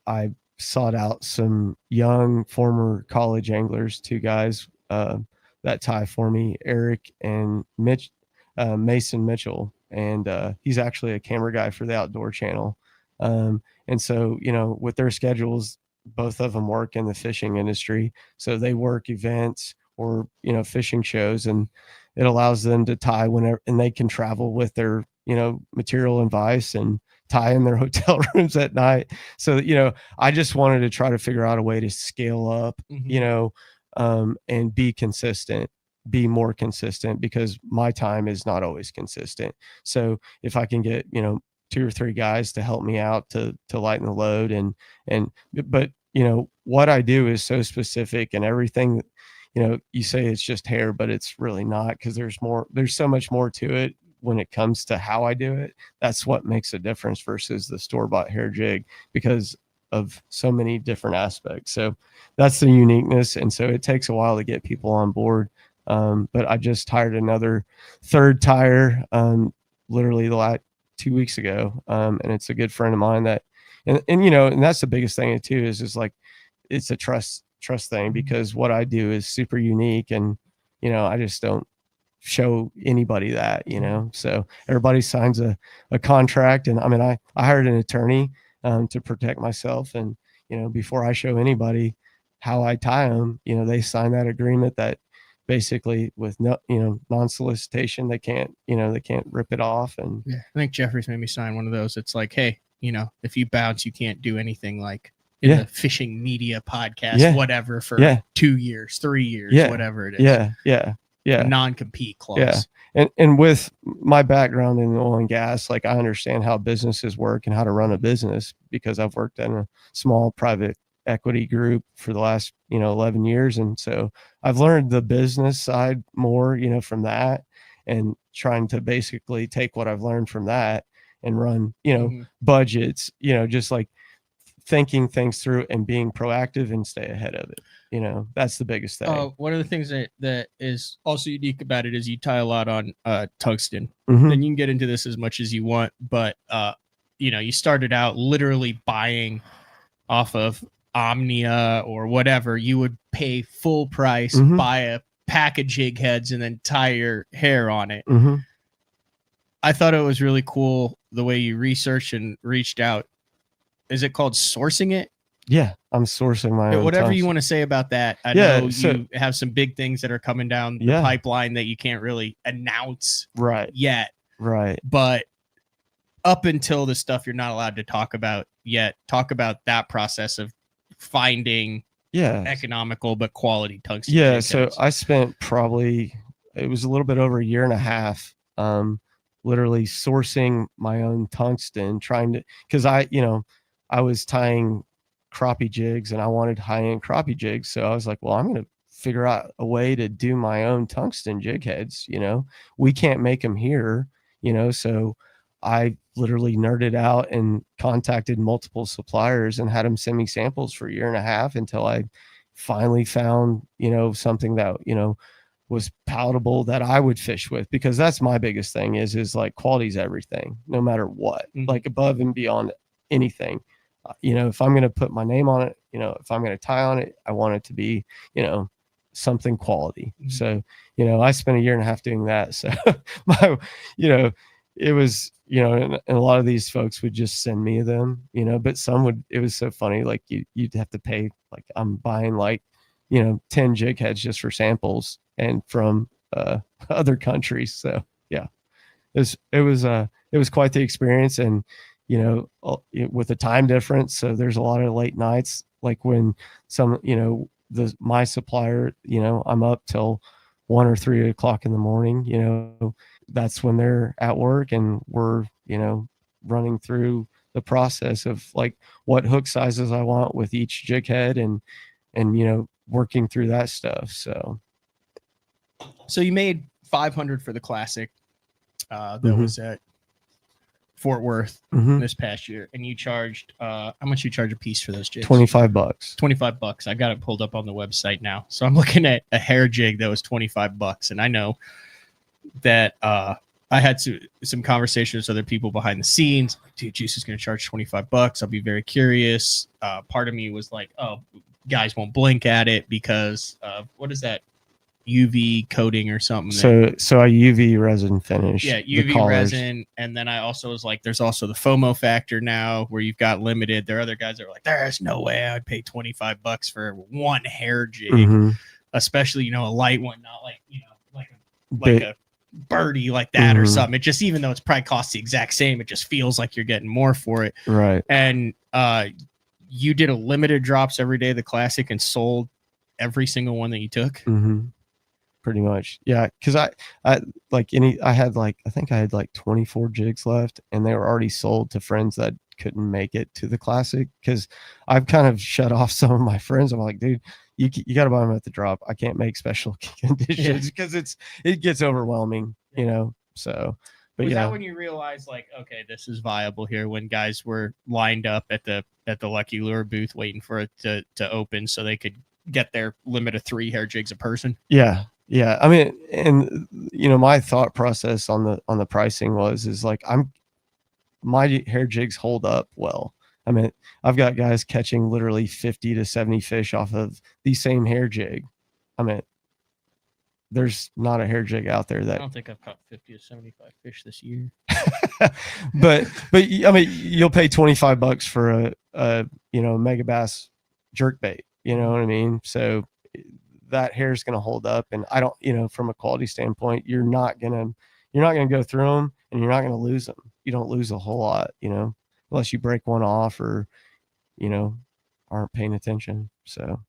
I sought out some young former college anglers, 2 guys that tie for me, Eric and Mason Mitchell. And he's actually a camera guy for the Outdoor Channel. And so, with their schedules, both of them work in the fishing industry. So they work events or, fishing shows, and it allows them to tie whenever, and they can travel with their, material and vise and tie in their hotel rooms at night. So, I just wanted to try to figure out a way to scale up, and be consistent, be more consistent, because my time is not always consistent. So if I can get, 2 or 3 guys to help me out to lighten the load but what I do is so specific, and everything, you say it's just hair, but it's really not, because there's so much more to it when it comes to how I do it. That's what makes a difference versus the store-bought hair jig, because of so many different aspects. So that's the uniqueness. And so it takes a while to get people on board. But I just hired another third tire, literally the last 2 weeks ago. And it's a good friend of mine that, and that's the biggest thing too, is like, it's a trust thing, because what I do is super unique, and, I just don't show anybody that, so everybody signs a contract. And I mean, I hired an attorney to protect myself, and before I show anybody how I tie them, they sign that agreement that basically with no non-solicitation, they can't rip it off. And yeah, I think Jeffrey's made me sign one of those. It's like, hey, if you bounce, you can't do anything, like in the fishing media podcast, whatever, for 2 years, 3 years, whatever it is. A non-compete clause. And with my background in oil and gas, like, I understand how businesses work and how to run a business, because I've worked in a small private equity group for the last 11 years, and so I've learned the business side more from that, and trying to basically take what I've learned from that and run budgets, just like thinking things through and being proactive and stay ahead of it. That's the biggest thing. One of the things that is also unique about it is you tie a lot on tungsten. Mhm. And you can get into this as much as you want, but you started out literally buying off of Omnia or whatever. You would pay full price, Mhm. buy a pack of jig heads, and then tie your hair on it. Mhm. I thought it was really cool the way you researched and reached out. Is it called sourcing it? Yeah, I'm sourcing my own Whatever tungsten. you want to say about that. I Yeah, know so- you have some big things that are coming down the pipeline that you can't really announce Right. yet. Right. But up until the stuff you're not allowed to talk about yet, talk about that process of finding economical but quality tungsten. Yeah, jig so heads. I spent it was a little bit over a year and a half, literally sourcing my own tungsten, trying to, because I was tying crappie jigs, and I wanted high-end crappie jigs. So I was like, well, I'm going to figure out a way to do my own tungsten jig heads. We can't make them here, so I literally nerded out and contacted multiple suppliers and had them send me samples for a year and a half, until I finally found, something that, was palatable that I would fish with, because that's my biggest thing is like, quality is everything, no matter what, like above and beyond anything. If I'm going to put my name on it, if I'm going to tie on it, I want it to be, something quality. So, I spent a year and a half doing that. So it was, and a lot of these folks would just send me them, but it was so funny. Like you'd have to pay, like, I'm buying like, 10 jig heads just for samples, and from other countries. So yeah, it was quite the experience. And, with the time difference, so there's a lot of late nights, like when some, my supplier, I'm up till 1 or 3 o'clock in the morning, that's when they're at work, and we're, running through the process of like what hook sizes I want with each jig head, and working through that stuff. So you made 500 for the classic. That was at Fort Worth this past year, and you charged how much you charge a piece for those jigs? $25. $25. I got it pulled up on the website now, so I'm looking at a hair jig that was $25, and I know that I had some conversations with other people behind the scenes. Dude, Juice is going to charge $25. I'll be very curious. Part of me was like, oh, guys won't blink at it because what is that? UV coating or something. So I UV resin finish. Yeah, UV resin. And then I also was like, there's also the FOMO factor now, where you've got limited. There are other guys that are like, there's no way I'd pay $25 for one hair jig, especially, a light one, not like, like a birdie like that or Mhm. something. It just, even though it's probably costs the exact same, it just feels like you're getting more for it. Right. And you did a limited drops every day of the classic and sold every single one that you took. Mm-hmm. Pretty much. Yeah. Cause I think I had like 24 jigs left, and they were already sold to friends that couldn't make it to the classic. Cause I've kind of shut off some of my friends. I'm like, dude, you got to buy them at the drop. I can't make special conditions because it gets overwhelming, you know? So, but was yeah. that when you realized, like, okay, this is viable here, when guys were lined up at the Lucky Lure booth waiting for it to open so they could get their limit of 3 hair jigs a person? Yeah. Yeah. I mean, and you know, my thought process on the pricing is like, my hair jigs hold up well. I mean, I've got guys catching literally 50 to 70 fish off of the same hair jig. I mean, there's not a hair jig out there I that don't think I've caught 50 to 75 fish this year. but I mean, you'll pay $25 for a mega bass jerk bait, you know what I mean? So that hair is going to hold up, and I don't, from a quality standpoint, you're not going to go through them, and you're not going to lose them. You don't lose a whole lot, unless you break one off or, aren't paying attention. So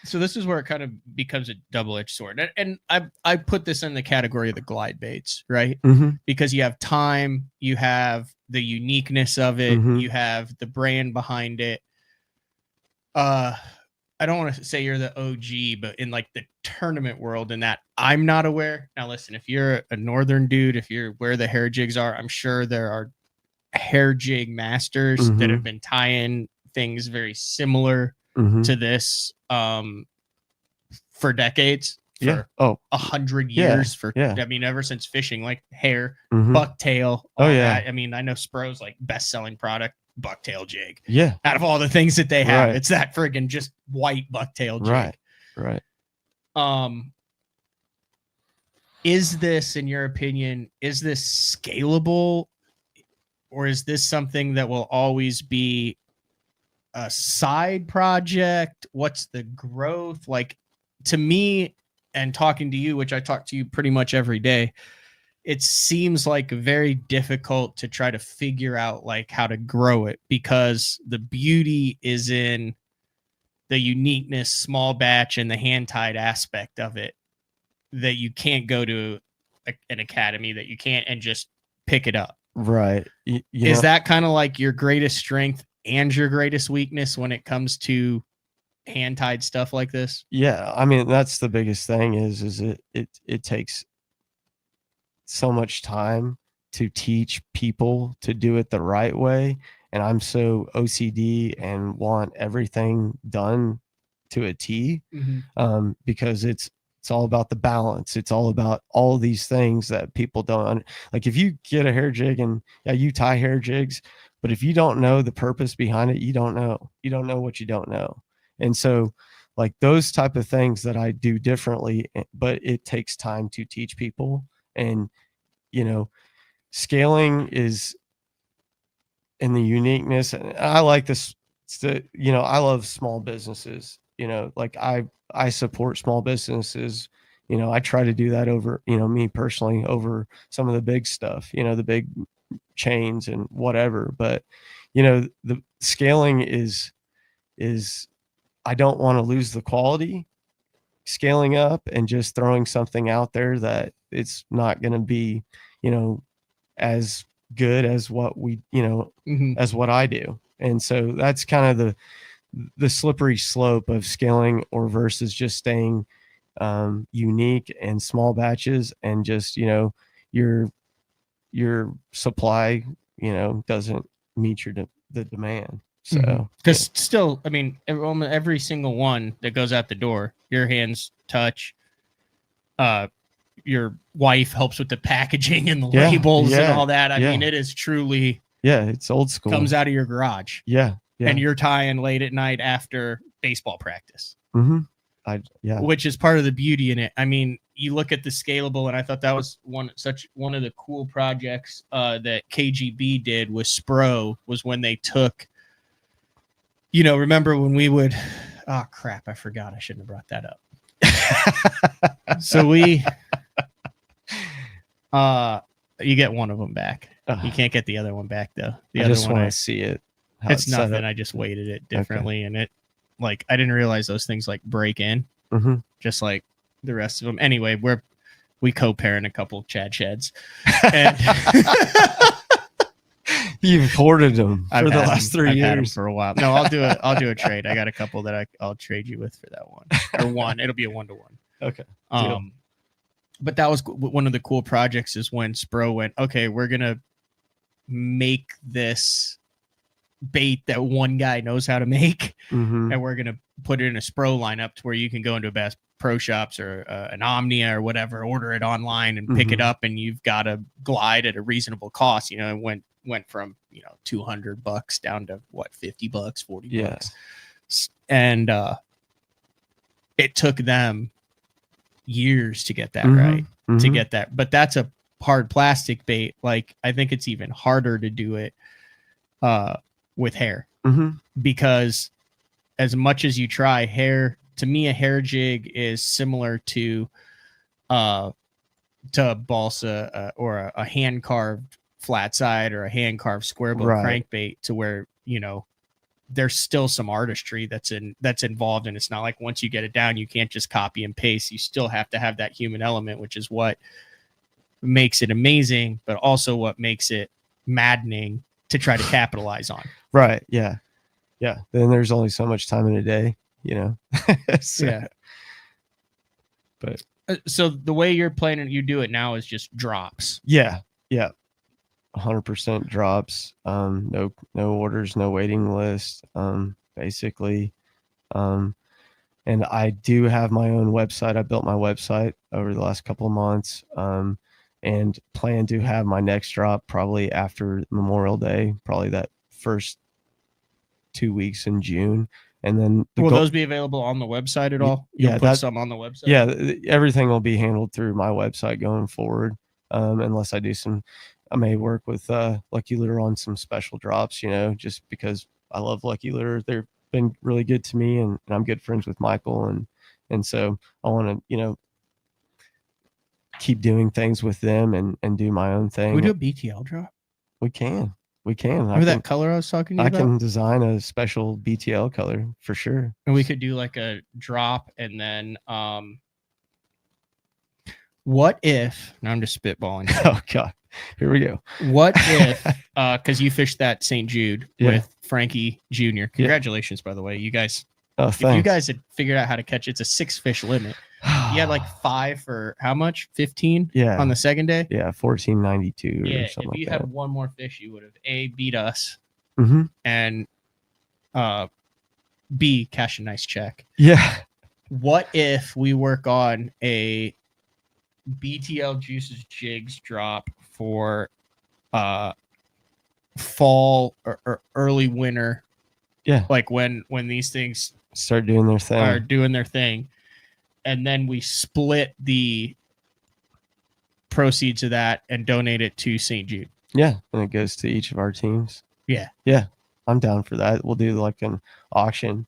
so this is where it kind of becomes a double-edged sword, and I put this in the category of the glide baits, right? Mm-hmm. Because you have time, you have the uniqueness of it, Mm-hmm. you have the brand behind it. I don't want to say you're the OG, but in like the tournament world, and that I'm not aware. Now, listen, if you're a northern dude, if you're where the hair jigs are, I'm sure there are hair jig masters Mm-hmm. that have been tying things very similar Mm-hmm. to this for decades. Yeah. For 100 years. Yeah. I mean, ever since fishing, like hair, Mm-hmm. bucktail. Oh, yeah. That. I mean, I know Spro's like best-selling product, bucktail jig. Yeah. Out of all the things that they have, Right. it's that friggin' just white bucktail jig. Right. Is this, in your opinion, is this scalable, or is this something that will always be a side project? What's the growth? Like, to me, and talking to you, which I talk to you pretty much every day, it seems like very difficult to try to figure out like how to grow it, because the beauty is in the uniqueness, small batch, and the hand tied aspect of it, that you can't go to an academy, that you can't and just pick it up. Right. Is that kind of like your greatest strength and your greatest weakness when it comes to hand tied stuff like this? Yeah. I mean, that's the biggest thing is it takes so much time to teach people to do it the right way. And I'm so OCD and want everything done to a T, because it's all about the balance. It's all about all these things that people don't like. If you get a hair jig and you tie hair jigs, but if you don't know the purpose behind it, you don't know what you don't know. And so like those type of things that I do differently, but it takes time to teach people. And, scaling is in the uniqueness. And I like this, I love small businesses, like I support small businesses. I try to do that over, me personally, over some of the big stuff, the big chains and whatever. But, the scaling is I don't want to lose the quality scaling up and just throwing something out there that it's not going to be, as good as what we, as what I do. And so that's kind of the slippery slope of scaling or versus just staying unique and small batches, and just, your supply, doesn't meet the demand. So, because still, I mean, every single one that goes out the door, your hands touch. Your wife helps with the packaging and the labels and all that. I mean, it is truly, it's old school. Comes out of your garage. Yeah. And you're tying late at night after baseball practice. Mm-hmm. Which is part of the beauty in it. I mean, you look at the scalable, and I thought that was one of the cool projects that KGB did with Spro, was when they took, remember when we would, oh crap, I forgot. I shouldn't have brought that up. So You get one of them back. You can't get the other one back though. The I other just one, want to see it. how it's set nothing. up. I just weighted it differently, and it like I didn't realize those things like break in, just like the rest of them. Anyway, we co-parent a couple of Chad Sheds, and You've hoarded them for I've the had last them- 3 I've had them years. for a while. No, I'll do a trade. I got a couple that I'll trade you with for that one or one. It'll be a 1-to-1. Okay. But that was one of the cool projects is when Spro went, okay, we're gonna make this bait that one guy knows how to make, and we're gonna put it in a Spro lineup to where you can go into a Bass Pro Shops or an Omnia or whatever, order it online and pick it up, and you've got a glide at a reasonable cost. You know, it went from $200 down to what, $50, $40, and it took them years to get that right, to get that. But that's a hard plastic bait. Like I think it's even harder to do it with hair, because as much as you try hair, to me a hair jig is similar to balsa or a hand carved flat side or a hand carved square bill crankbait, to where there's still some artistry that's involved, and it's not like once you get it down you can't just copy and paste. You still have to have that human element, which is what makes it amazing, but also what makes it maddening to try to capitalize on. Right. Yeah. Then there's only so much time in a day, So, Yeah. But so the way you're planning, you do it now is just drops. yeah. 100% drops. No orders, no waiting list. Basically. And I do have my own website. I built my website over the last couple of months. And plan to have my next drop probably after Memorial Day, probably that first 2 weeks in June. And then will those be available on the website at all? You'll put some on the website. Yeah, everything will be handled through my website going forward. Unless I may work with Lucky Lure on some special drops, just because I love Lucky Lure. They've been really good to me, and I'm good friends with Michael, and so I want to keep doing things with them and do my own thing. We do a BTL drop. We can. Remember that color I was talking to you I about? can design a special BTL color for sure. And we could do like a drop, and then what if? Now I'm just spitballing. Oh God, here we go. What if? Because you fished that St. Jude with Frankie Jr. Congratulations, by the way, you guys. Oh, if you guys had figured out how to catch, it's a 6-fish limit. You had like 5 for how much? 15? Yeah. On the second day? Yeah, 1492 Yeah. or something If you like had one more fish, you would have beat us, that. and B, cash a nice check. Yeah. What if we work on a BTL Juices Jigs drop for fall or early winter? Yeah. Like when these things Start doing their thing. are doing their thing, and then we split the proceeds of that and donate it to St. Jude. Yeah, and it goes to each of our teams. Yeah. I'm down for that. We'll do like an auction.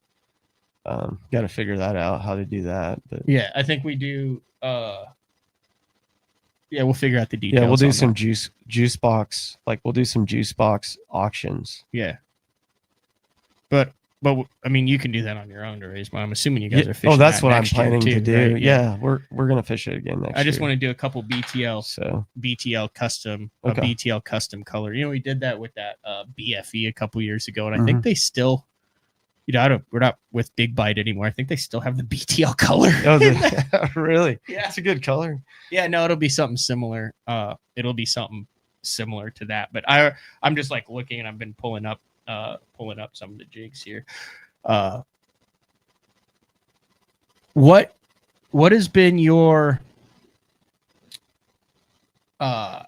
Got to figure that out, how to do that. But Yeah, I think we do. We'll figure out the details. yeah, we'll do on some that. juice box. Like we'll do some juice box auctions. Yeah. But I mean, you can do that on your own to raise money. I'm assuming you guys are fishing. Oh, that's that what I'm next year planning too, to do. right? Yeah, we're gonna fish it again next year. I just want to do a couple BTL custom, Okay. a BTL custom color. We did that with that BFE a couple years ago, and I think they still, we're not with Big Bite anymore. I think they still have the BTL color. Oh, really? Yeah. It's a good color. Yeah, no, it'll be something similar. It'll be something similar to that. But I'm just like looking, and I've been pulling up some of the jigs here. What has been your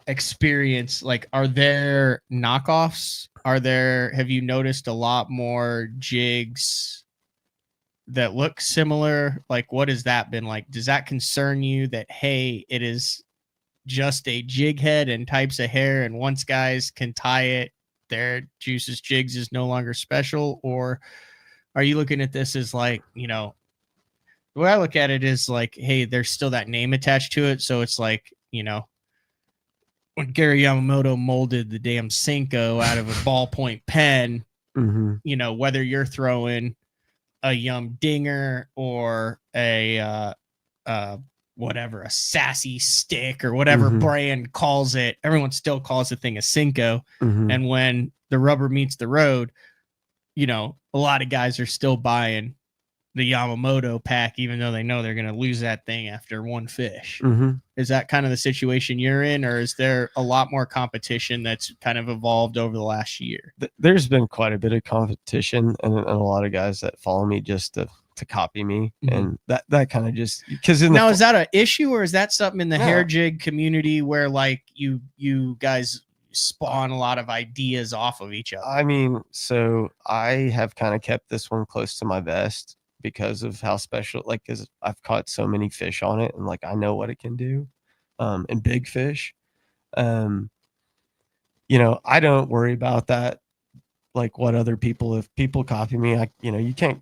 experience? Like, are there knockoffs? Have you noticed a lot more jigs that look similar? Like, what has that been like? Does that concern you that, hey, it is just a jig head and types of hair, and once guys can tie it, their Juices Jigs is no longer special? Or are you looking at this as like, the way I look at it is like, hey, there's still that name attached to it. So it's like, when Gary Yamamoto molded the damn Cinco out of a ballpoint pen, you know, whether you're throwing a Yum Dinger or a whatever, a sassy stick or whatever brand calls it, everyone still calls the thing a Cinco. And when the rubber meets the road, you know, a lot of guys are still buying the Yamamoto pack, even though they know they're going to lose that thing after one fish. Is that kind of the situation you're in, or is there a lot more competition that's kind of evolved over the last year? There's been quite a bit of competition, and a lot of guys that follow me just to copy me, and that kind of just because now is that an issue, or is that something in the hair jig community where like you guys spawn a lot of ideas off of each other? I mean, so I have kind of kept this one close to my vest because of how special, like, because I've caught so many fish on it, and like I know what it can do, and big fish. You know, I don't worry about that. Like what other people, if people copy me, you know, you can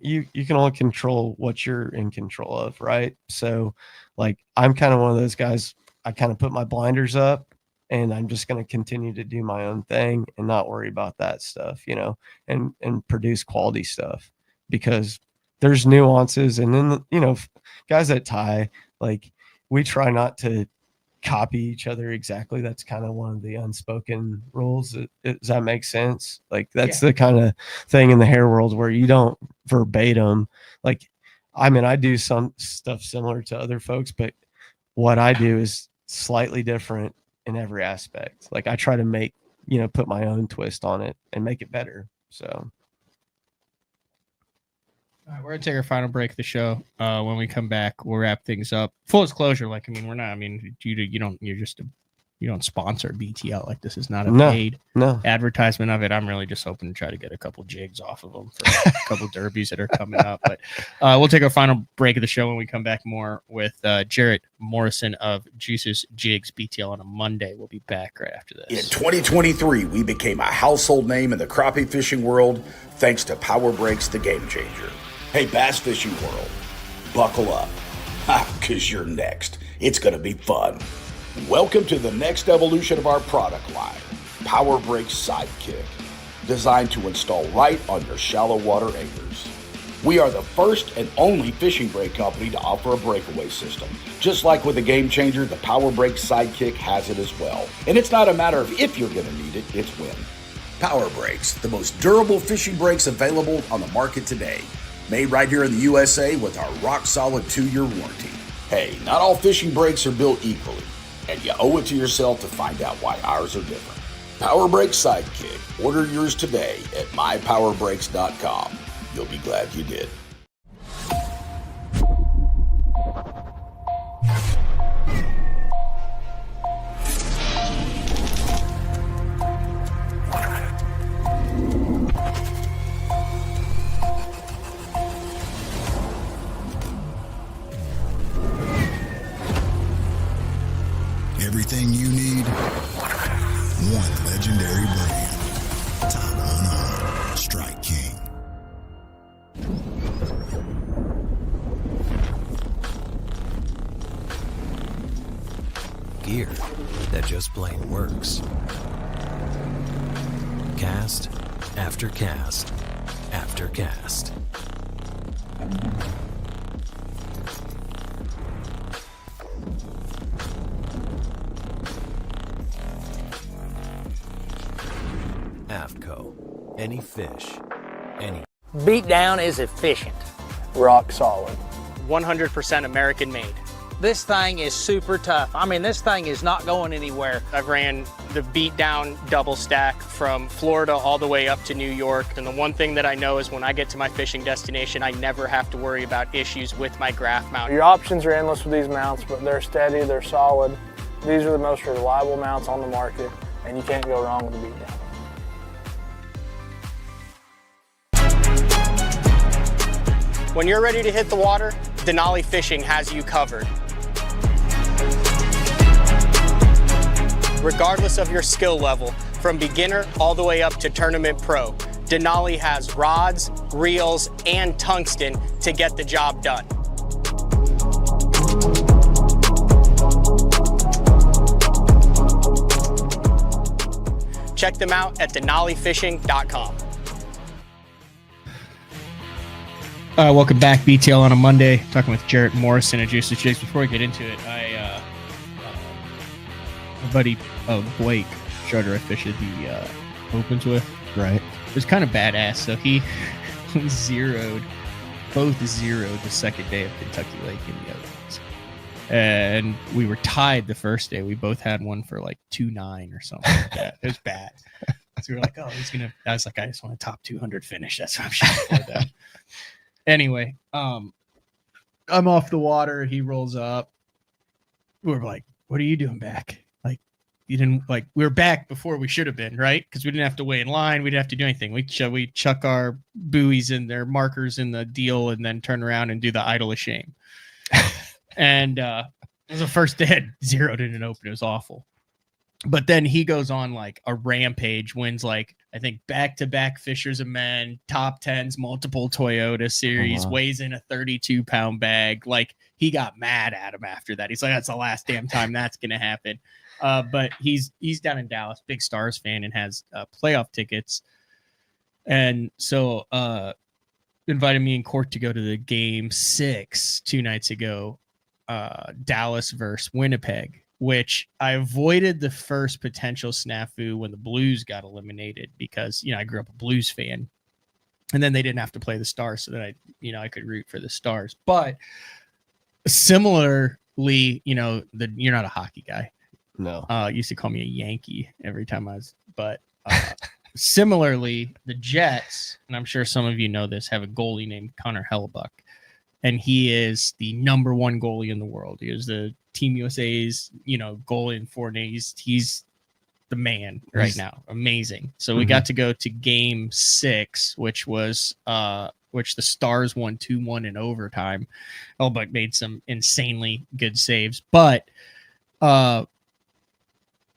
only control what you're in control of, right? So like I'm kind of one of those guys, I kind of put my blinders up and I'm just going to continue to do my own thing and not worry about that stuff, you know, and produce quality stuff, because there's nuances. And then, you know, guys that tie, like we try not to copy each other exactly. That's kind of one of the unspoken rules. Does that make sense? Like that's the kind of thing in the hair world where you don't verbatim, like, I mean, I do some stuff similar to other folks, but what I do is slightly different in every aspect. Like I try to make, you know, put my own twist on it and make it better. So all right, we're gonna take our final break of the show. When we come back, we'll wrap things up. Full disclosure, like, I mean, we're not. I mean, you don't sponsor BTL. Like, this is not a paid advertisement of it. I'm really just hoping to try to get a couple jigs off of them for a couple derbies that are coming up. But we'll take our final break of the show when we come back. More with Jarrett Morrison of Juices Jigs BTL on a Monday. We'll be back right after this. In 2023, we became a household name in the crappie fishing world thanks to Power Breaks, the game changer. Hey, bass fishing world, buckle up, because you're next. It's going to be fun. Welcome to the next evolution of our product line, Power Breaks Sidekick, designed to install right on your shallow water anglers. We are the first and only fishing brake company to offer a breakaway system. Just like with the Game Changer, the Power Breaks Sidekick has it as well. And it's not a matter of if you're going to need it, it's when. Power Breaks, the most durable fishing brakes available on the market today. Made right here in the USA with our rock-solid 2-year warranty. Hey, not all fishing brakes are built equally, and you owe it to yourself to find out why ours are different. Power Breaks Sidekick. Order yours today at mypowerbrakes.com. You'll be glad you did. Everything you need, one legendary brand. Top unarmed, Strike King. Gear that just plain works. Cast after cast after cast. AFCO. Any fish, any. Beatdown is efficient. Rock solid. 100% American made. This thing is super tough. I mean, this thing is not going anywhere. I've ran the Beatdown double stack from Florida all the way up to New York. And the one thing that I know is when I get to my fishing destination, I never have to worry about issues with my graph mount. Your options are endless with these mounts, but they're steady, they're solid. These are the most reliable mounts on the market, and you can't go wrong with the Beatdown. When you're ready to hit the water, Denali Fishing has you covered. Regardless of your skill level, from beginner all the way up to tournament pro, Denali has rods, reels, and tungsten to get the job done. Check them out at denalifishing.com. Welcome back, BTL on a Monday. Talking with Jarrett Morrison at Jigs. Before we get into it, my buddy Blake Schroeder I fished the opens with. Right. It was kind of badass. So he both zeroed the second day of Kentucky Lake in the opens. And we were tied the first day. We both had one for like 2.9 or something like that. It was bad. So we were like, oh, I was like, I just want a top 200 finish. That's what I'm shooting for that. Anyway, I'm off the water. He rolls up. We're like, what are you doing back? Like, you didn't like, we were back before we should have been, right? Because we didn't have to wait in line. We didn't have to do anything. We chuck our buoys in their markers in the deal and then turn around and do the idle of shame. And it was the first day I zeroed in an open. It was awful. But then he goes on like a rampage, wins like, I think back-to-back Fishers of Men, top 10s, multiple Toyota series, weighs in a 32-pound bag. Like, he got mad at him after that. He's like, that's the last damn time that's going to happen. But he's down in Dallas, big Stars fan, and has playoff tickets. And so invited me and Court to go to the game 6 2 nights ago, Dallas versus Winnipeg, which I avoided the first potential snafu when the Blues got eliminated because, I grew up a Blues fan, and then they didn't have to play the Stars, so that I could root for the Stars. But similarly, you're not a hockey guy. No. Used to call me a Yankee every time I was, but similarly, the Jets, and I'm sure some of you know this, have a goalie named Connor Hellebuck, and he is the number one goalie in the world. He is the Team USA's, goalie in 4 days. He's the man right now. Amazing. So we got to go to game 6, which was which the Stars won 2-1 in overtime. Hellebuck made some insanely good saves, but I'm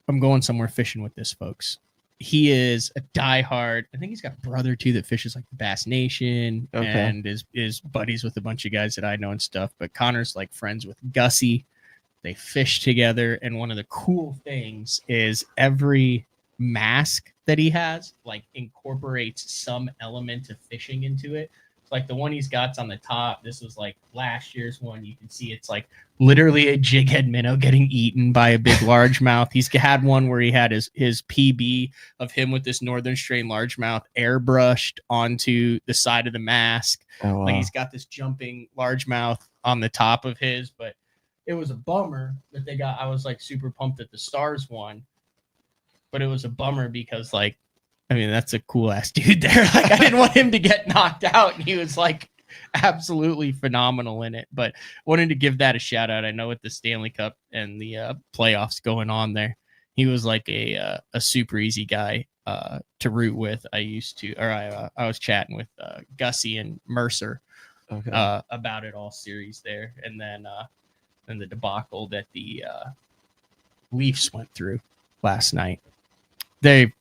going somewhere fishing with this, folks. He is a diehard. I think he's got a brother too that fishes like the Bass Nation and is buddies with a bunch of guys that I know and stuff. But Connor's like friends with Gussie. They fish together, and one of the cool things is every mask that he has like incorporates some element of fishing into it. It's like the one he's got on the top. This was like last year's one. You can see it's like literally a jighead minnow getting eaten by a big largemouth. He's had one where he had his PB of him with this northern strain largemouth airbrushed onto the side of the mask. Oh, wow. Like he's got this jumping largemouth on the top of his, but it was a bummer that they got. I was like super pumped that the Stars won, but it was a bummer because that's a cool ass dude there. Like I didn't want him to get knocked out, and he was like absolutely phenomenal in it. But wanted to give that a shout out. I know with the Stanley Cup and the playoffs going on there, he was like a super easy guy to root with. I was chatting with Gussie and Mercer about it all series there, and then the debacle that the Leafs went through last night. They've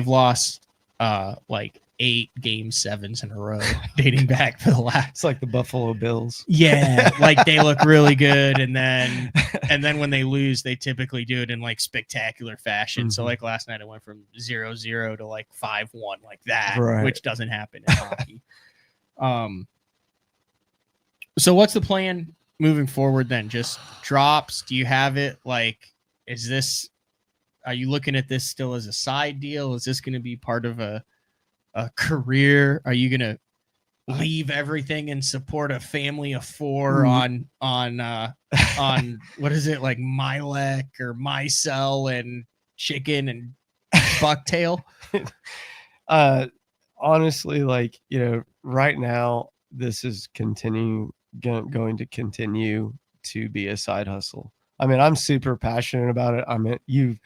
lost like 8 game 7s in a row dating back for the last. It's like the Buffalo Bills. Yeah, like they look really good, and then when they lose, they typically do it in like spectacular fashion. So like last night, it went from 0-0 to like 5-1 like that, which doesn't happen in hockey. So what's the plan moving forward then? Just drops? Do you have it? Like, are you looking at this still as a side deal? Is this going to be part of a career? Are you going to leave everything and support a family of 4 on what is it, like Milek or Micelle and chicken and bucktail? Honestly, like, right now this is going to continue to be a side hustle. I mean, I'm super passionate about it. I mean, you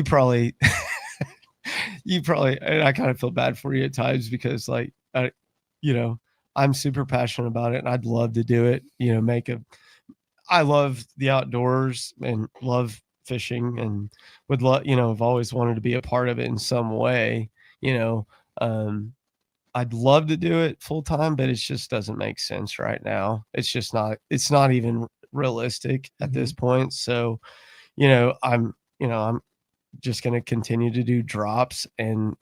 probably, and I kind of feel bad for you at times because like, I'm super passionate about it and I'd love to do it, I love the outdoors and love fishing and would love, I've always wanted to be a part of it in some way, I'd love to do it full time, but it just doesn't make sense right now. It's not even realistic at this point. So, I'm just going to continue to do drops and,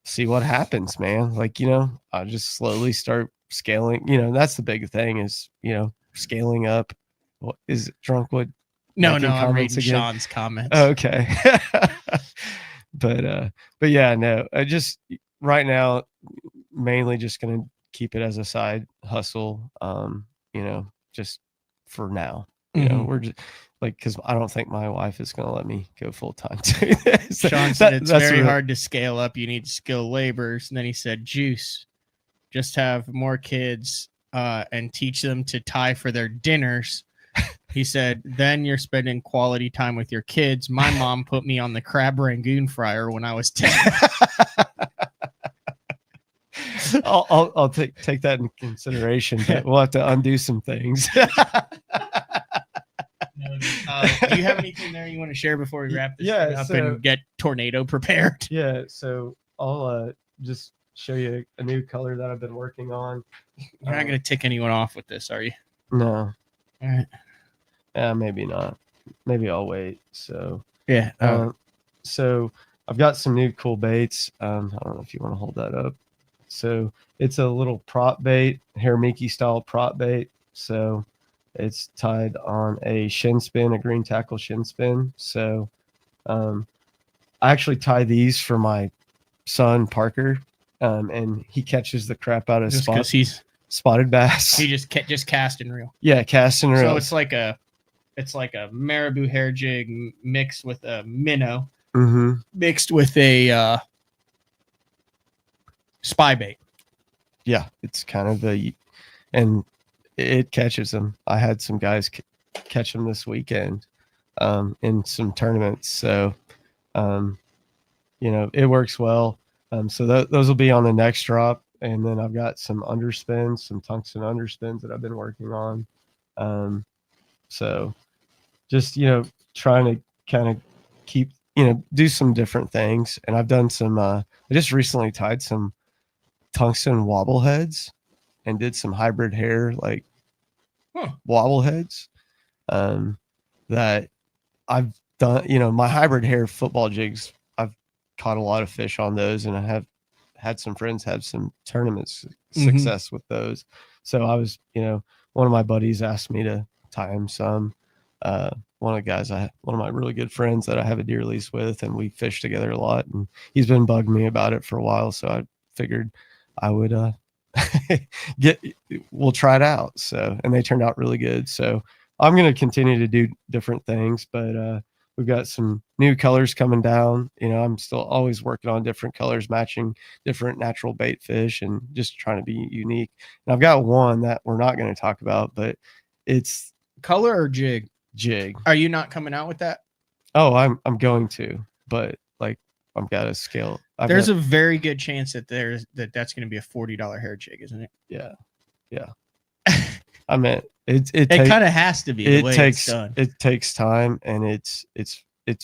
see what happens, man. Like, I'll just slowly start scaling, that's the big thing is, scaling up. What is Drunkwood? No, making I'm reading again? Sean's comments. Okay. but yeah, no, I just right now, mainly just going to keep it as a side hustle. Just for now, we're just like, cause I don't think my wife is going to let me go full time to this. Sean said it's very hard to scale up. You need skilled laborers. And then he said, Juice, just have more kids and teach them to tie for their dinners. He said, then you're spending quality time with your kids. My mom put me on the crab rangoon fryer when I was 10. I'll take that in consideration, but we'll have to undo some things. Do you have anything there you want to share before we wrap this up and get tornado prepared? Yeah, so I'll just show you a new color that I've been working on. You're not going to tick anyone off with this, are you? No. All right. Maybe not. Maybe I'll wait. So yeah. So I've got some new cool baits. I don't know if you want to hold that up. So it's a little prop bait, Haramiki style prop bait. So it's tied on a shin spin, a green tackle shin spin. So I actually tie these for my son Parker, and he catches the crap out of he's spotted bass. He just cast and reel. Yeah, cast and reel. So it's like a marabou hair jig mixed with a minnow, mixed with a spy bait. Yeah, it's kind of and it catches them. I had some guys catch them this weekend in some tournaments. So, it works well. So those will be on the next drop. And then I've got some underspins, some tungsten underspins that I've been working on. So just, trying to kind of keep, do some different things. And I've done some, I just recently tied some tungsten wobble heads and did some hybrid hair, like wobble heads, that I've done, my hybrid hair football jigs. I've caught a lot of fish on those, and I have had some friends have some tournaments success with those. So I was, one of my buddies asked me to tie him some. One of my really good friends that I have a deer lease with, and we fish together a lot, and he's been bugging me about it for a while. So I figured I would we'll try it out. So, and they turned out really good. So I'm going to continue to do different things, but we've got some new colors coming down. I'm still always working on different colors, matching different natural bait fish, and just trying to be unique. And I've got one that we're not going to talk about, but it's color or jig. Are you not coming out with that? Oh, I'm going to, but like I've got to scale. There's a very good chance that that's going to be a $40 hair jig, isn't it? Yeah. I mean, it kind of has to be. It takes time, and it's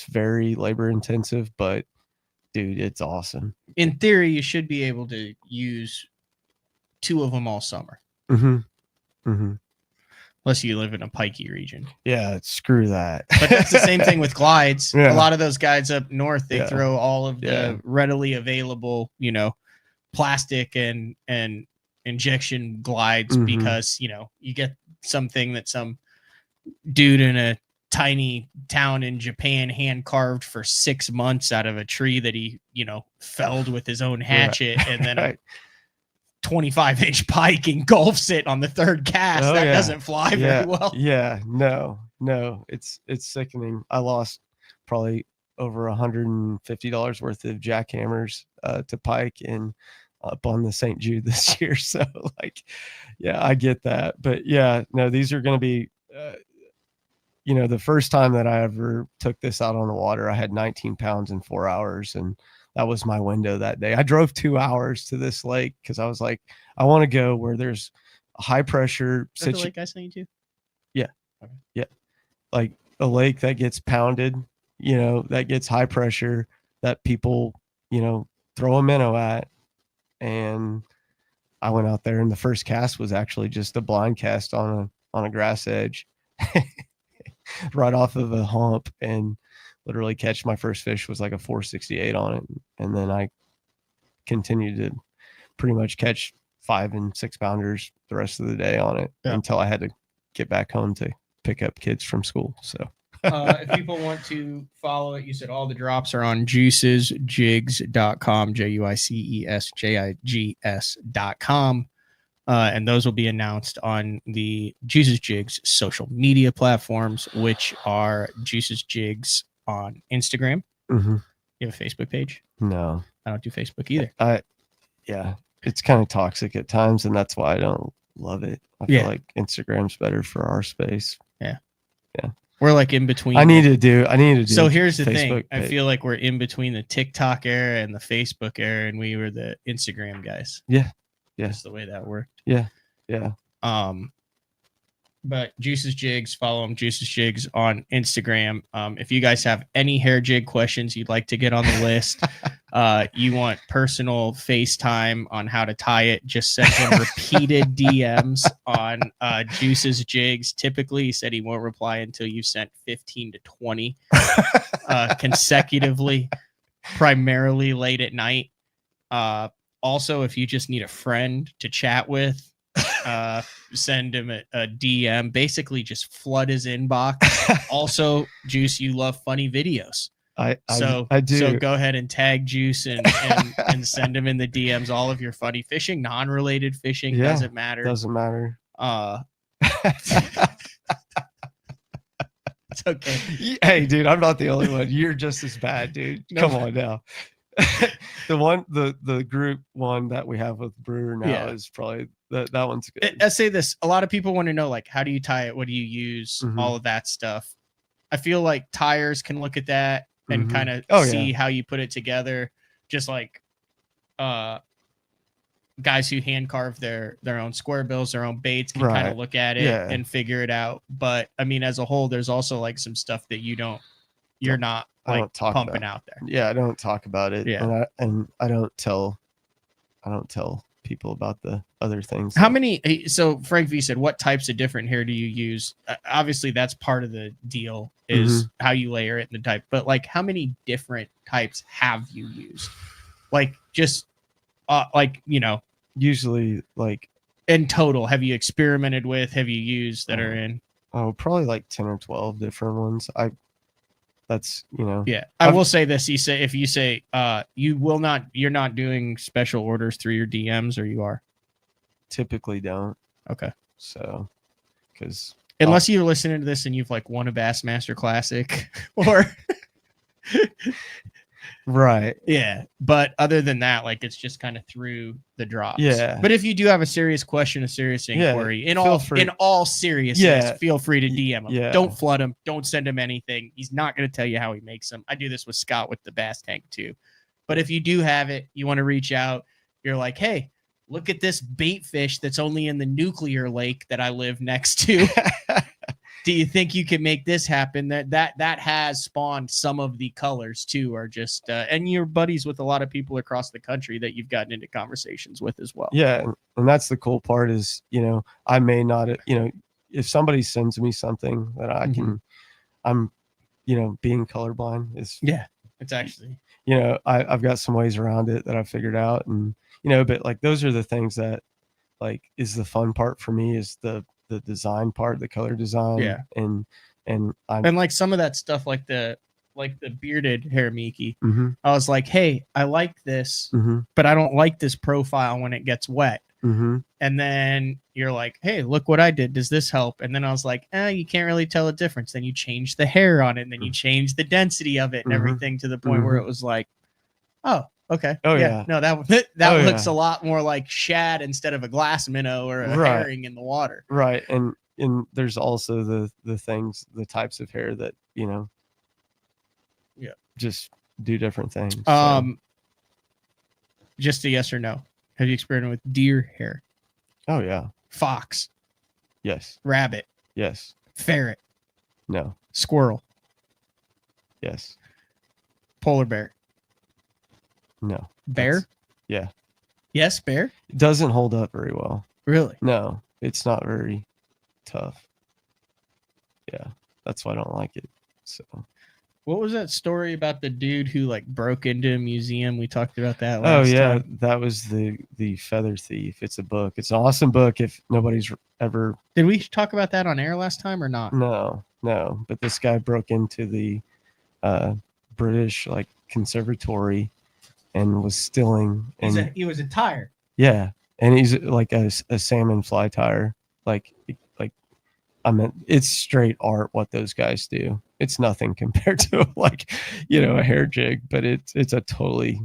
very labor intensive, but dude, it's awesome. In theory, you should be able to use 2 of them all summer. Unless you live in a pikey region. Yeah, screw that. But that's the same thing with glides. Yeah. A lot of those guys up north, they throw all of the readily available, plastic and injection glides because, you get something that some dude in a tiny town in Japan hand carved for 6 months out of a tree that he, felled with his own hatchet, and then a 25-inch pike engulfs it on the third cast. Doesn't fly very well. Yeah, no, it's sickening. I lost probably over $150 worth of jackhammers to pike and up on the St. Jude this year. So I get that. But these are going to be, the first time that I ever took this out on the water, I had 19 pounds in 4 hours, and that was my window that day. I drove 2 hours to this lake because I was like, I want to go where there's a high pressure situation. The lake I sent you to? Yeah. Okay. Yeah. Like a lake that gets pounded, that gets high pressure, that people, throw a minnow at. And I went out there, and the first cast was actually just a blind cast on a grass edge right off of a hump. And literally catch. My first fish was like a 468 on it, and then I continued to pretty much catch 5 and 6 pounders the rest of the day on it until I had to get back home to pick up kids from school. So if people want to follow it, you said all the drops are on juicesjigs.com, JUICESJIGS.com. And those will be announced on the Juices Jigs social media platforms, which are Juices Jigs on Instagram. Mm-hmm. You have a Facebook page? No, I don't do Facebook either. Yeah, it's kind of toxic at times, and that's why I don't love it. I feel like Instagram's better for our space. Yeah. Yeah. We're like in between. I need to do. So here's the Facebook thing. I page. feel like we're in between the TikTok era and the Facebook era, and we were the Instagram guys. Yeah. That's the way that worked. Yeah. But Juices Jigs, follow them, Juices Jigs on Instagram. If you guys have any hair jig questions you'd like to get on the list, you want personal FaceTime on how to tie it, just send him repeated DMs on Juices Jigs. Typically, he said he won't reply until you've sent 15 to 20 consecutively, primarily late at night. Also, if you just need a friend to chat with, send him a DM. Basically, just flood his inbox. Also, Juice, you love funny videos. I do. So go ahead and tag Juice and send him in the DMs all of your funny fishing, non-related fishing. Doesn't matter. Doesn't matter. It's okay. Hey, dude, I'm not the only one. You're just as bad, dude. No. Come on now. The group one that we have with Brewer now is probably that one's good. I say this, a lot of people want to know, like, how do you tie it? What do you use? Mm-hmm. All of that stuff. I feel like tires can look at that and Mm-hmm. kind of see how you put it together. Just like guys who hand carve their own square bills, their own baits can kind of look at it and figure it out. But I mean, as a whole, there's also like some stuff that you're not like pumping out there. Yeah, I don't talk about it. Yeah. And I don't tell people about the other things. How many? So Frank V said, what types of different hair do you use? Obviously, that's part of the deal is how you layer it and the type. But like, how many different types have you used? Like, just usually like in total, have you experimented with? Have you used that are in? Oh, probably like 10 or 12 different ones. Yeah. I will say this. If you say you're not doing special orders through your DMs, or you are? Typically don't. Okay. So, because unless you're listening to this and you've like won a Bassmaster Classic or right. Yeah. But other than that, like, it's just kind of through the drops. Yeah. But if you do have a serious question, a serious inquiry, in all seriousness, feel free to DM him. Yeah. Don't flood him. Don't send him anything. He's not going to tell you how he makes them. I do this with Scott with the Bass Tank too. But if you do have it, you want to reach out, you're like, hey, look at this bait fish that's only in the nuclear lake that I live next to. Do you think you can make this happen? That has spawned some of the colors too, or just and you're buddies with a lot of people across the country that you've gotten into conversations with as well. Yeah, and that's the cool part is, I may not, if somebody sends me something that I can, I'm, being colorblind is it's actually, I've got some ways around it that I figured out, and but like those are the things that like is the fun part for me is the design part, the color design, and like some of that stuff, like the bearded hair Miki. Mm-hmm. I was like, hey, I like this, mm-hmm. but I don't like this profile when it gets wet. Mm-hmm. And then you're like, hey, look what I did. Does this help? And then I was like, you can't really tell a difference. Then you change the hair on it, and then you change the density of it and everything to the point where it was like, oh, okay. Oh yeah. No, that looks a lot more like shad instead of a glass minnow or a herring in the water. Right. And there's also the things, the types of hair that, just do different things. Just a yes or no. Have you experimented with deer hair? Oh yeah. Fox? Yes. Rabbit? Yes. Ferret? No. Squirrel? Yes. Polar bear? No. Bear? Yeah. Yes, bear? It doesn't hold up very well. Really? No, it's not very tough. Yeah. That's why I don't like it. So What was that story about the dude who like broke into a museum? We talked about that last time. That was the Feather Thief. It's a book. It's an awesome book. If nobody's ever, Did we talk about that on air last time or not? no. But this guy broke into the British like conservatory and was stealing. And He was a tire. yeah, and he's like a salmon fly tire. Like I mean, it's straight art what those guys do. It's nothing compared to like, a hair jig, but it's a totally.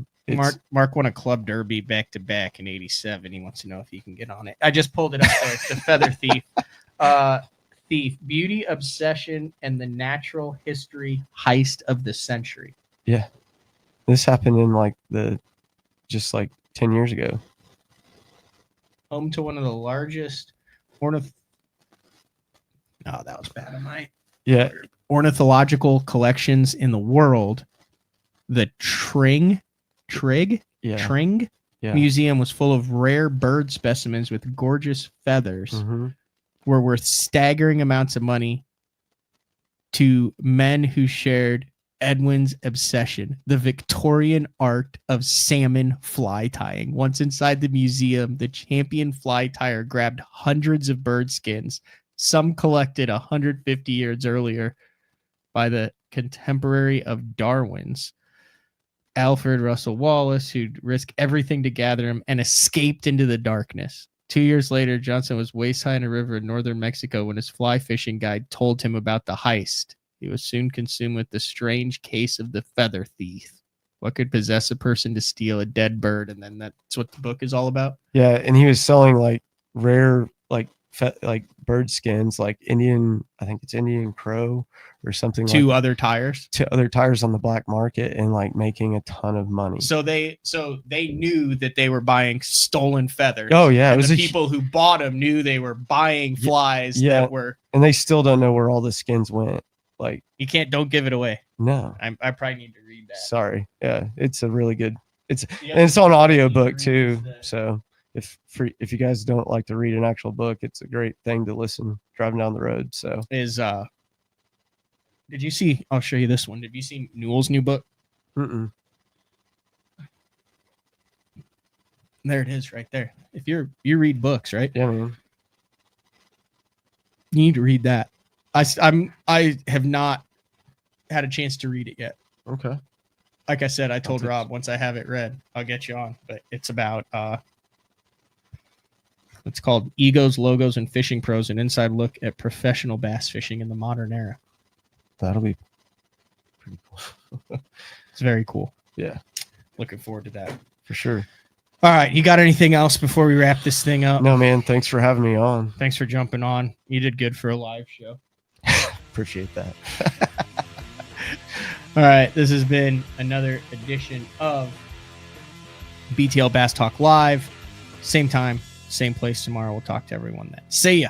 Mark won a club derby back to back in '87. He wants to know if he can get on it. I just pulled it up there. It's the Feather Thief. Thief, beauty, obsession, and the natural history heist of the century. Yeah, this happened in just 10 years ago. Home to one of the largest Oh, that was bad. Ornithological collections in the world. The Tring Museum was full of rare bird specimens with gorgeous feathers, were worth staggering amounts of money to men who shared Edwin's obsession, the Victorian art of salmon fly tying. Once inside the museum, the champion fly tyer grabbed hundreds of bird skins, some collected 150 years earlier by the contemporary of Darwin's, Alfred Russel Wallace, who'd risk everything to gather him and escaped into the darkness. 2 years later, Johnson was waist high in a river in northern Mexico when his fly fishing guide told him about the heist. He was soon consumed with the strange case of the Feather Thief. What could possess a person to steal a dead bird? And then that's what the book is all about. Yeah, and he was selling rare bird skins, like Indian crow or something, to other tires on the black market, and making a ton of money. So they knew that they were buying stolen feathers. Oh yeah, it was the people who bought them knew they were buying flies that were, and they still don't know where all the skins went. Don't give it away. No, I probably need to read that. Sorry. Yeah, it's a really good. And it's on audiobook too. So if you guys don't like to read an actual book, it's a great thing to listen driving down the road. So did you see? I'll show you this one. Did you see Newell's new book? Mm-mm. There it is, right there. If you read books, right? Yeah, man. You need to read that. I have not had a chance to read it yet. Okay. Like I said, I told Rob once I have it read, I'll get you on. But it's about it's called Egos, Logos, and Fishing Pros: An Inside Look at Professional Bass Fishing in the Modern Era. That'll be pretty cool. It's very cool. Yeah. Looking forward to that. For sure. All right. You got anything else before we wrap this thing up? No, man. Thanks for having me on. Thanks for jumping on. You did good for a live show. Appreciate that. All right. This has been another edition of BTL Bass Talk Live. Same time, same place tomorrow. We'll talk to everyone then. See ya.